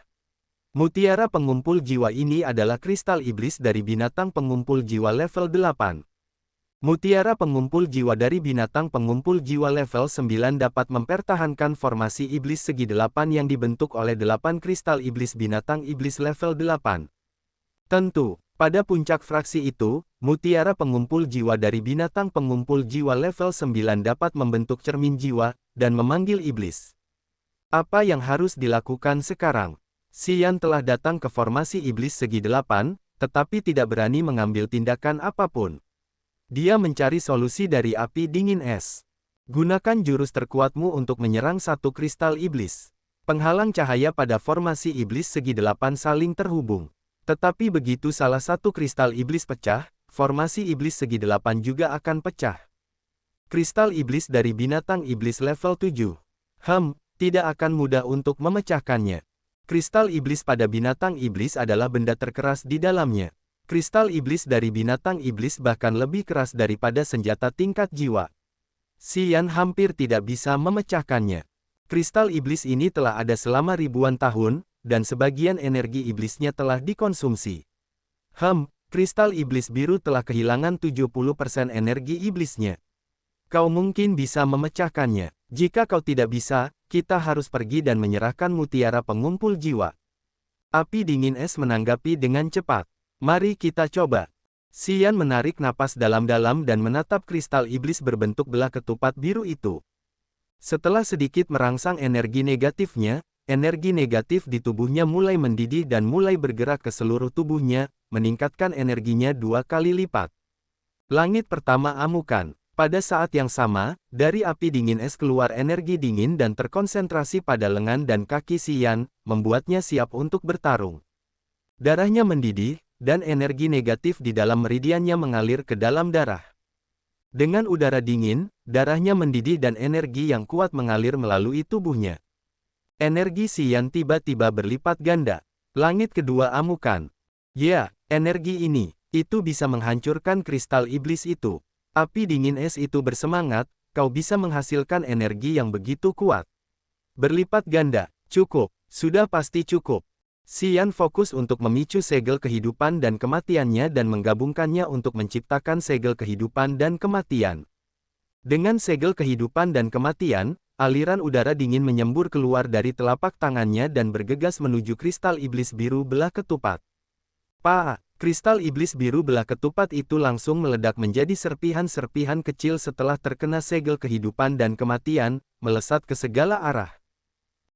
Mutiara pengumpul jiwa ini adalah kristal iblis dari binatang pengumpul jiwa level 8. Mutiara pengumpul jiwa dari binatang pengumpul jiwa level 9 dapat mempertahankan formasi iblis segi 8 yang dibentuk oleh 8 kristal iblis binatang iblis level 8. Tentu, pada puncak fraksi itu, mutiara pengumpul jiwa dari binatang pengumpul jiwa level 9 dapat membentuk cermin jiwa, dan memanggil iblis. Apa yang harus dilakukan sekarang? Xian telah datang ke formasi iblis segi 8, tetapi tidak berani mengambil tindakan apapun. Dia mencari solusi dari api dingin es. Gunakan jurus terkuatmu untuk menyerang satu kristal iblis. Penghalang cahaya pada formasi iblis segi 8 saling terhubung. Tetapi begitu salah satu kristal iblis pecah, formasi iblis segi 8 juga akan pecah. Kristal iblis dari binatang iblis level 7. Tidak akan mudah untuk memecahkannya. Kristal iblis pada binatang iblis adalah benda terkeras di dalamnya. Kristal iblis dari binatang iblis bahkan lebih keras daripada senjata tingkat jiwa. Xian hampir tidak bisa memecahkannya. Kristal iblis ini telah ada selama ribuan tahun, dan sebagian energi iblisnya telah dikonsumsi. Kristal iblis biru telah kehilangan 70% energi iblisnya. Kau mungkin bisa memecahkannya. Jika kau tidak bisa, kita harus pergi dan menyerahkan mutiara pengumpul jiwa. Api dingin es menanggapi dengan cepat. Mari kita coba. Xian menarik napas dalam-dalam dan menatap kristal iblis berbentuk belah ketupat biru itu. Setelah sedikit merangsang energi negatifnya, energi negatif di tubuhnya mulai mendidih dan mulai bergerak ke seluruh tubuhnya, meningkatkan energinya 2 kali lipat. Langit pertama amukan. Pada saat yang sama, dari api dingin es keluar energi dingin dan terkonsentrasi pada lengan dan kaki Xian, membuatnya siap untuk bertarung. Darahnya mendidih, dan energi negatif di dalam meridiannya mengalir ke dalam darah. Dengan udara dingin, darahnya mendidih dan energi yang kuat mengalir melalui tubuhnya. Energi Xian tiba-tiba berlipat ganda. Langit kedua amukan. Ya, energi ini, itu bisa menghancurkan kristal iblis itu. Api dingin es itu bersemangat, kau bisa menghasilkan energi yang begitu kuat. Berlipat ganda, cukup, sudah pasti cukup. Xian fokus untuk memicu segel kehidupan dan kematiannya dan menggabungkannya untuk menciptakan segel kehidupan dan kematian. Dengan segel kehidupan dan kematian, aliran udara dingin menyembur keluar dari telapak tangannya dan bergegas menuju kristal iblis biru belah ketupat. Kristal iblis biru belah ketupat itu langsung meledak menjadi serpihan-serpihan kecil setelah terkena segel kehidupan dan kematian, melesat ke segala arah.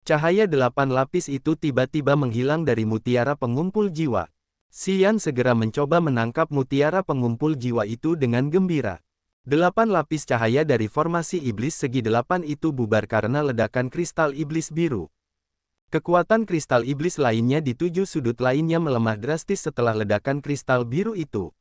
Cahaya 8 lapis itu tiba-tiba menghilang dari mutiara pengumpul jiwa. Xian segera mencoba menangkap mutiara pengumpul jiwa itu dengan gembira. 8 lapis cahaya dari formasi iblis segi 8 itu bubar karena ledakan kristal iblis biru. Kekuatan kristal iblis lainnya di 7 sudut lainnya melemah drastis setelah ledakan kristal biru itu.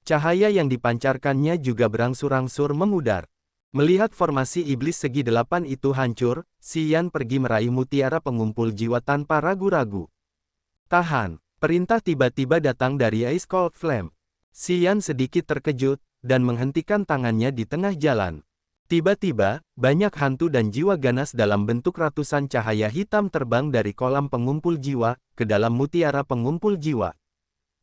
Cahaya yang dipancarkannya juga berangsur-angsur memudar. Melihat formasi iblis segi 8 itu hancur, Xian pergi meraih mutiara pengumpul jiwa tanpa ragu-ragu. Tahan, perintah tiba-tiba datang dari Ice Cold Flame. Xian sedikit terkejut, dan menghentikan tangannya di tengah jalan. Tiba-tiba, banyak hantu dan jiwa ganas dalam bentuk ratusan cahaya hitam terbang dari kolam pengumpul jiwa, ke dalam mutiara pengumpul jiwa.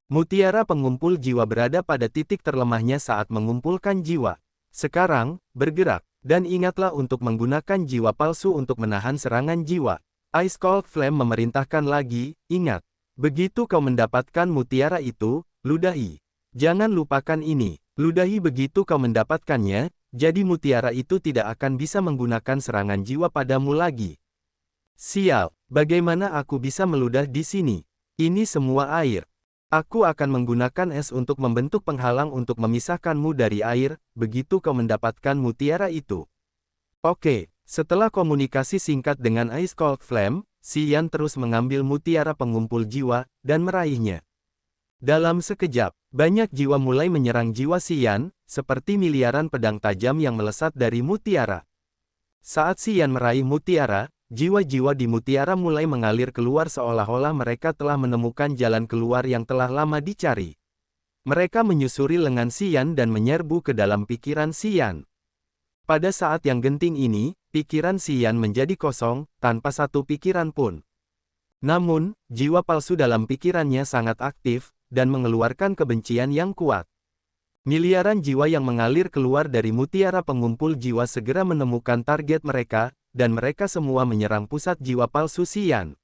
Mutiara pengumpul jiwa berada pada titik terlemahnya saat mengumpulkan jiwa. Sekarang, bergerak, dan ingatlah untuk menggunakan jiwa palsu untuk menahan serangan jiwa. Ice Cold Flame memerintahkan lagi, ingat. Begitu kau mendapatkan mutiara itu, ludahi. Jangan lupakan ini. Ludahi begitu kau mendapatkannya, jadi mutiara itu tidak akan bisa menggunakan serangan jiwa padamu lagi. Sial, bagaimana aku bisa meludah di sini? Ini semua air. Aku akan menggunakan es untuk membentuk penghalang untuk memisahkanmu dari air, begitu kau mendapatkan mutiara itu. Oke, setelah komunikasi singkat dengan Ice Cold Flame, Xian terus mengambil mutiara pengumpul jiwa, dan meraihnya. Dalam sekejap, banyak jiwa mulai menyerang jiwa Xian, seperti miliaran pedang tajam yang melesat dari mutiara. Saat Xian meraih mutiara, jiwa-jiwa di mutiara mulai mengalir keluar seolah-olah mereka telah menemukan jalan keluar yang telah lama dicari. Mereka menyusuri lengan Xian dan menyerbu ke dalam pikiran Xian. Pada saat yang genting ini, pikiran Xian menjadi kosong, tanpa satu pikiran pun. Namun, jiwa palsu dalam pikirannya sangat aktif, dan mengeluarkan kebencian yang kuat. Miliaran jiwa yang mengalir keluar dari mutiara pengumpul jiwa segera menemukan target mereka, dan mereka semua menyerang pusat jiwa palsu Xian.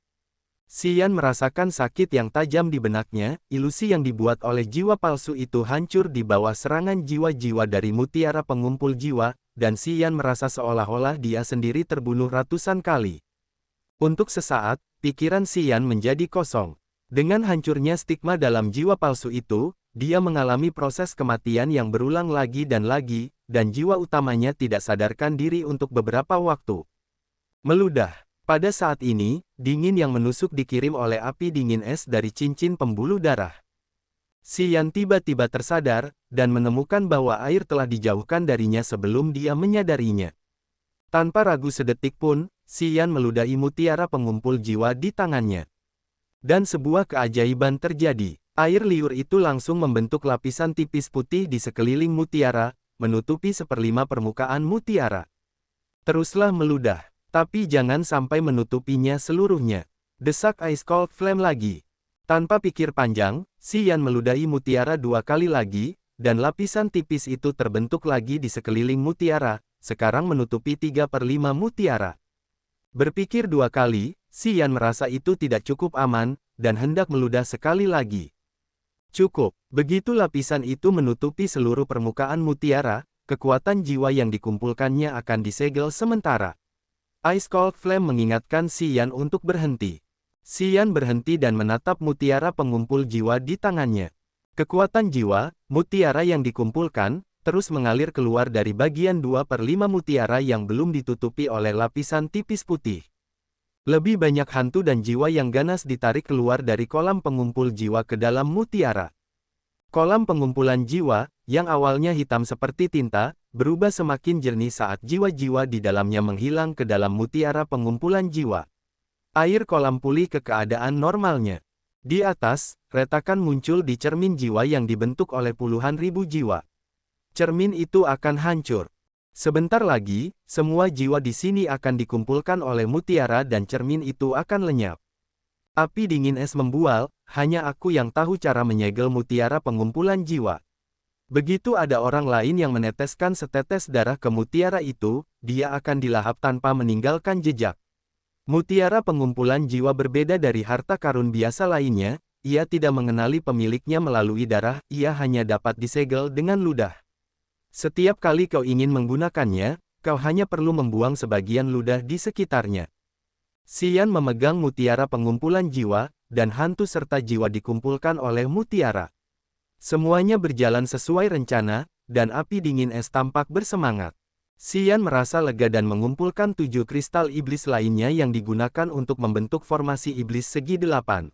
Xian merasakan sakit yang tajam di benaknya, ilusi yang dibuat oleh jiwa palsu itu hancur di bawah serangan jiwa-jiwa dari mutiara pengumpul jiwa, dan Xian merasa seolah-olah dia sendiri terbunuh ratusan kali. Untuk sesaat, pikiran Xian menjadi kosong. Dengan hancurnya stigma dalam jiwa palsu itu, dia mengalami proses kematian yang berulang lagi, dan jiwa utamanya tidak sadarkan diri untuk beberapa waktu. Meludah. Pada saat ini, dingin yang menusuk dikirim oleh api dingin es dari cincin pembuluh darah. Xian tiba-tiba tersadar, dan menemukan bahwa air telah dijauhkan darinya sebelum dia menyadarinya. Tanpa ragu sedetik pun, Xian meludahi mutiara pengumpul jiwa di tangannya. Dan sebuah keajaiban terjadi. Air liur itu langsung membentuk lapisan tipis putih di sekeliling mutiara, menutupi seperlima permukaan mutiara. Teruslah meludah, tapi jangan sampai menutupinya seluruhnya. Desak Ice Cold Flame lagi. Tanpa pikir panjang, Xian meludahi mutiara 2 kali lagi, dan lapisan tipis itu terbentuk lagi di sekeliling mutiara, sekarang menutupi 3/5 mutiara. Berpikir 2 kali, Xian merasa itu tidak cukup aman, dan hendak meludah sekali lagi. Cukup. Begitu lapisan itu menutupi seluruh permukaan mutiara, kekuatan jiwa yang dikumpulkannya akan disegel sementara. Ice Cold Flame mengingatkan Xian untuk berhenti. Xian berhenti dan menatap mutiara pengumpul jiwa di tangannya. Kekuatan jiwa, mutiara yang dikumpulkan, terus mengalir keluar dari bagian 2/5 mutiara yang belum ditutupi oleh lapisan tipis putih. Lebih banyak hantu dan jiwa yang ganas ditarik keluar dari kolam pengumpul jiwa ke dalam mutiara. Kolam pengumpulan jiwa, yang awalnya hitam seperti tinta, berubah semakin jernih saat jiwa-jiwa di dalamnya menghilang ke dalam mutiara pengumpulan jiwa. Air kolam pulih ke keadaan normalnya. Di atas, retakan muncul di cermin jiwa yang dibentuk oleh puluhan ribu jiwa. Cermin itu akan hancur. Sebentar lagi, semua jiwa di sini akan dikumpulkan oleh mutiara dan cermin itu akan lenyap. Api dingin es membual, hanya aku yang tahu cara menyegel mutiara pengumpulan jiwa. Begitu ada orang lain yang meneteskan setetes darah ke mutiara itu, dia akan dilahap tanpa meninggalkan jejak. Mutiara pengumpulan jiwa berbeda dari harta karun biasa lainnya, ia tidak mengenali pemiliknya melalui darah, ia hanya dapat disegel dengan ludah. Setiap kali kau ingin menggunakannya, kau hanya perlu membuang sebagian ludah di sekitarnya. Xian memegang mutiara pengumpulan jiwa, dan hantu serta jiwa dikumpulkan oleh mutiara. Semuanya berjalan sesuai rencana, dan api dingin es tampak bersemangat. Xian merasa lega dan mengumpulkan 7 kristal iblis lainnya yang digunakan untuk membentuk formasi iblis segi 8.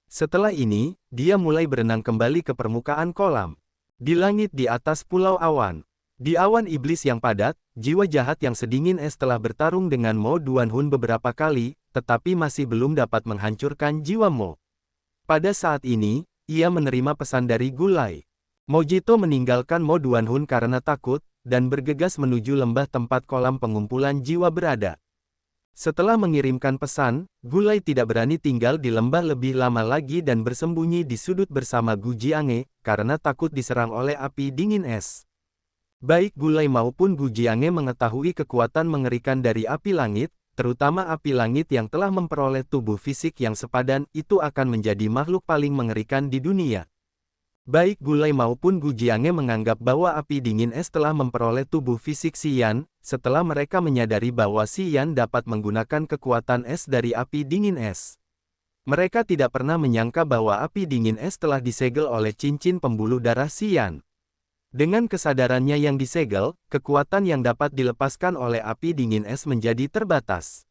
Setelah ini, dia mulai berenang kembali ke permukaan kolam. Di langit di atas pulau awan. Di awan iblis yang padat, jiwa jahat yang sedingin es telah bertarung dengan Mo Duanhun beberapa kali, tetapi masih belum dapat menghancurkan jiwa Mo. Pada saat ini, ia menerima pesan dari Gulai. Mojito meninggalkan Mo Duanhun karena takut, dan bergegas menuju lembah tempat kolam pengumpulan jiwa berada. Setelah mengirimkan pesan, Gulai tidak berani tinggal di lembah lebih lama lagi dan bersembunyi di sudut bersama Gu Jiange, karena takut diserang oleh api dingin es. Baik Gulai maupun Gu Jiange mengetahui kekuatan mengerikan dari api langit, terutama api langit yang telah memperoleh tubuh fisik yang sepadan, itu akan menjadi makhluk paling mengerikan di dunia. Baik Gulai maupun Gu Jiange menganggap bahwa api dingin es telah memperoleh tubuh fisik Xian, setelah mereka menyadari bahwa Xian dapat menggunakan kekuatan es dari api dingin es. Mereka tidak pernah menyangka bahwa api dingin es telah disegel oleh cincin pembuluh darah Xian. Dengan kesadarannya yang disegel, kekuatan yang dapat dilepaskan oleh api dingin es menjadi terbatas.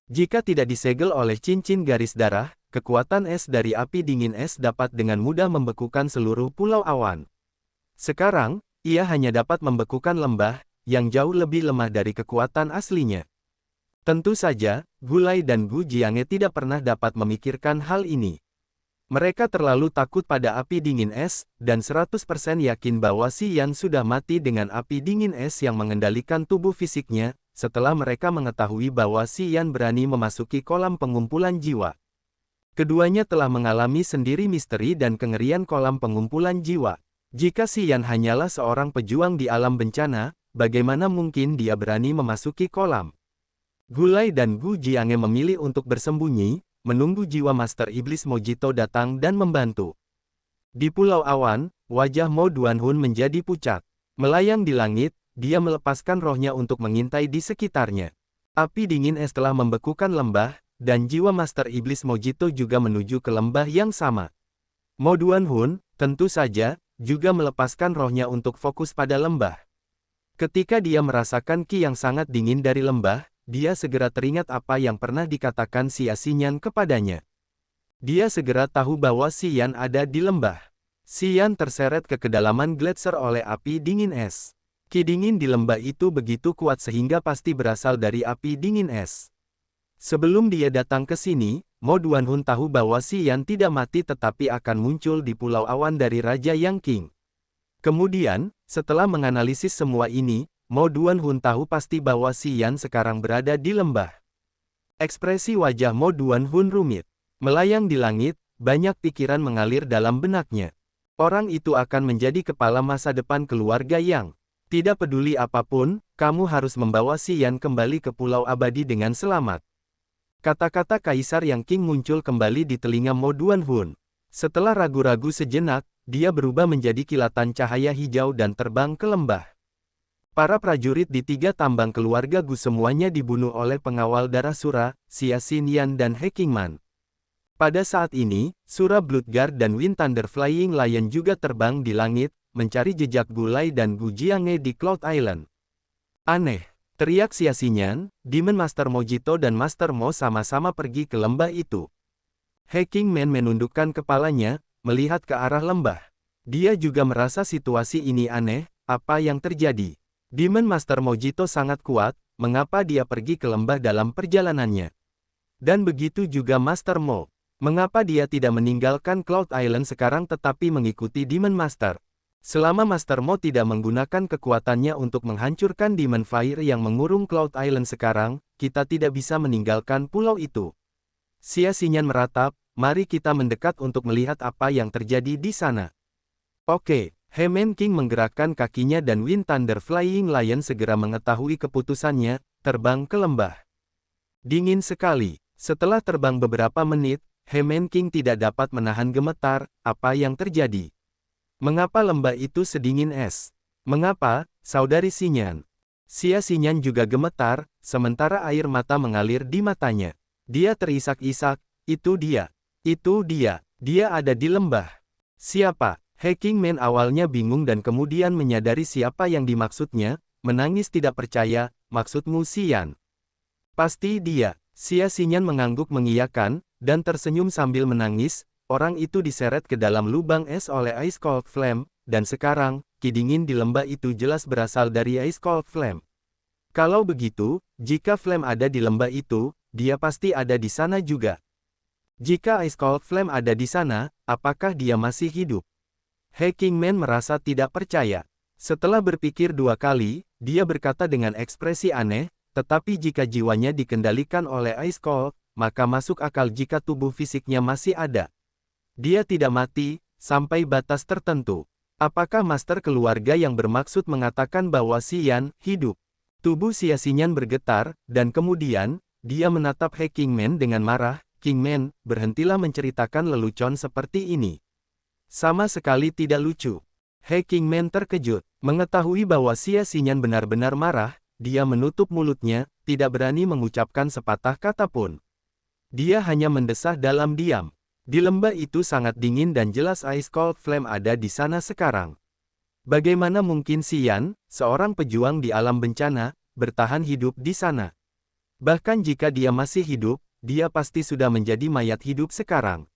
Jika tidak disegel oleh cincin garis darah, kekuatan es dari api dingin es dapat dengan mudah membekukan seluruh pulau awan. Sekarang, ia hanya dapat membekukan lembah, yang jauh lebih lemah dari kekuatan aslinya. Tentu saja, Gulai dan Gu Jiange tidak pernah dapat memikirkan hal ini. Mereka terlalu takut pada api dingin es, dan 100% yakin bahwa Xian sudah mati dengan api dingin es yang mengendalikan tubuh fisiknya, setelah mereka mengetahui bahwa Xian berani memasuki kolam pengumpulan jiwa. Keduanya telah mengalami sendiri misteri dan kengerian kolam pengumpulan jiwa. Jika Xian hanyalah seorang pejuang di alam bencana, bagaimana mungkin dia berani memasuki kolam? Gulai dan Gu Jiange memilih untuk bersembunyi, menunggu jiwa Master Iblis Mojito datang dan membantu. Di Pulau Awan, wajah Mo Duanhun menjadi pucat. Melayang di langit, dia melepaskan rohnya untuk mengintai di sekitarnya. Api dingin es telah membekukan lembah, dan jiwa Master Iblis Mojito juga menuju ke lembah yang sama. Mo Duanhun, tentu saja, juga melepaskan rohnya untuk fokus pada lembah. Ketika dia merasakan ki yang sangat dingin dari lembah, dia segera teringat apa yang pernah dikatakan Xia Xinyan kepadanya. Dia segera tahu bahwa Xian ada di lembah. Xian terseret ke kedalaman gletser oleh api dingin es. Ki dingin di lembah itu begitu kuat sehingga pasti berasal dari api dingin es. Sebelum dia datang ke sini, Mo Duanhun tahu bahwa Xian tidak mati tetapi akan muncul di Pulau Awan dari Raja Yang King. Kemudian, setelah menganalisis semua ini, Mo Duanhun tahu pasti bahwa Xian sekarang berada di lembah. Ekspresi wajah Mo Duanhun rumit. Melayang di langit, banyak pikiran mengalir dalam benaknya. Orang itu akan menjadi kepala masa depan keluarga Yang. Tidak peduli apapun, kamu harus membawa Xian kembali ke Pulau Abadi dengan selamat. Kata-kata Kaisar Yang King muncul kembali di telinga Mo Duanhun. Setelah ragu-ragu sejenak, dia berubah menjadi kilatan cahaya hijau dan terbang ke lembah. Para prajurit di 3 tambang keluarga Gu semuanya dibunuh oleh pengawal darah Sura, Xia Xinyan dan He Qingman. Pada saat ini, Sura Bloodguard dan Wind Thunder Flying Lion juga terbang di langit, mencari jejak Gulai dan Gu Jiange di Cloud Island. Aneh, teriak Xia Xinyan, Demon Master Mojito dan Master Mo sama-sama pergi ke lembah itu. He Qingman menundukkan kepalanya, melihat ke arah lembah. Dia juga merasa situasi ini aneh, apa yang terjadi? Demon Master Mojito sangat kuat, mengapa dia pergi ke lembah dalam perjalanannya? Dan begitu juga Master Mo. Mengapa dia tidak meninggalkan Cloud Island sekarang tetapi mengikuti Demon Master? Selama Master Mo tidak menggunakan kekuatannya untuk menghancurkan Demon Fire yang mengurung Cloud Island sekarang, kita tidak bisa meninggalkan pulau itu. Xia Xinyan meratap, mari kita mendekat untuk melihat apa yang terjadi di sana. Oke. He-Man King menggerakkan kakinya dan Wind Thunder Flying Lion segera mengetahui keputusannya, terbang ke lembah. Dingin sekali. Setelah terbang beberapa menit, He-Man King tidak dapat menahan gemetar, apa yang terjadi? Mengapa lembah itu sedingin es? Mengapa, Saudari Xinyan? Xia Xinyan juga gemetar, sementara air mata mengalir di matanya. Dia terisak-isak, itu dia, dia ada di lembah. Siapa? He Qingman awalnya bingung dan kemudian menyadari siapa yang dimaksudnya, menangis tidak percaya, maksudmu Xian? Pasti dia. Xia Xinyan mengangguk mengiyakan, dan tersenyum sambil menangis, orang itu diseret ke dalam lubang es oleh Ice Cold Flame, dan sekarang, ki dingin di lembah itu jelas berasal dari Ice Cold Flame. Kalau begitu, jika Flame ada di lembah itu, dia pasti ada di sana juga. Jika Ice Cold Flame ada di sana, apakah dia masih hidup? He Qingman merasa tidak percaya. Setelah berpikir 2 kali, dia berkata dengan ekspresi aneh, tetapi jika jiwanya dikendalikan oleh Ice Cold, maka masuk akal jika tubuh fisiknya masih ada. Dia tidak mati, sampai batas tertentu. Apakah Master keluarga yang bermaksud mengatakan bahwa Xian hidup? Tubuh Xia Xinyan bergetar, dan kemudian, dia menatap He Qingman dengan marah, Qingman, berhentilah menceritakan lelucon seperti ini. Sama sekali tidak lucu. He Qingman terkejut. Mengetahui bahwa Xia Xinyan benar-benar marah, dia menutup mulutnya, tidak berani mengucapkan sepatah kata pun. Dia hanya mendesah dalam diam. Di lembah itu sangat dingin dan jelas Ice Cold Flame ada di sana sekarang. Bagaimana mungkin Xian, seorang pejuang di alam bencana, bertahan hidup di sana? Bahkan jika dia masih hidup, dia pasti sudah menjadi mayat hidup sekarang.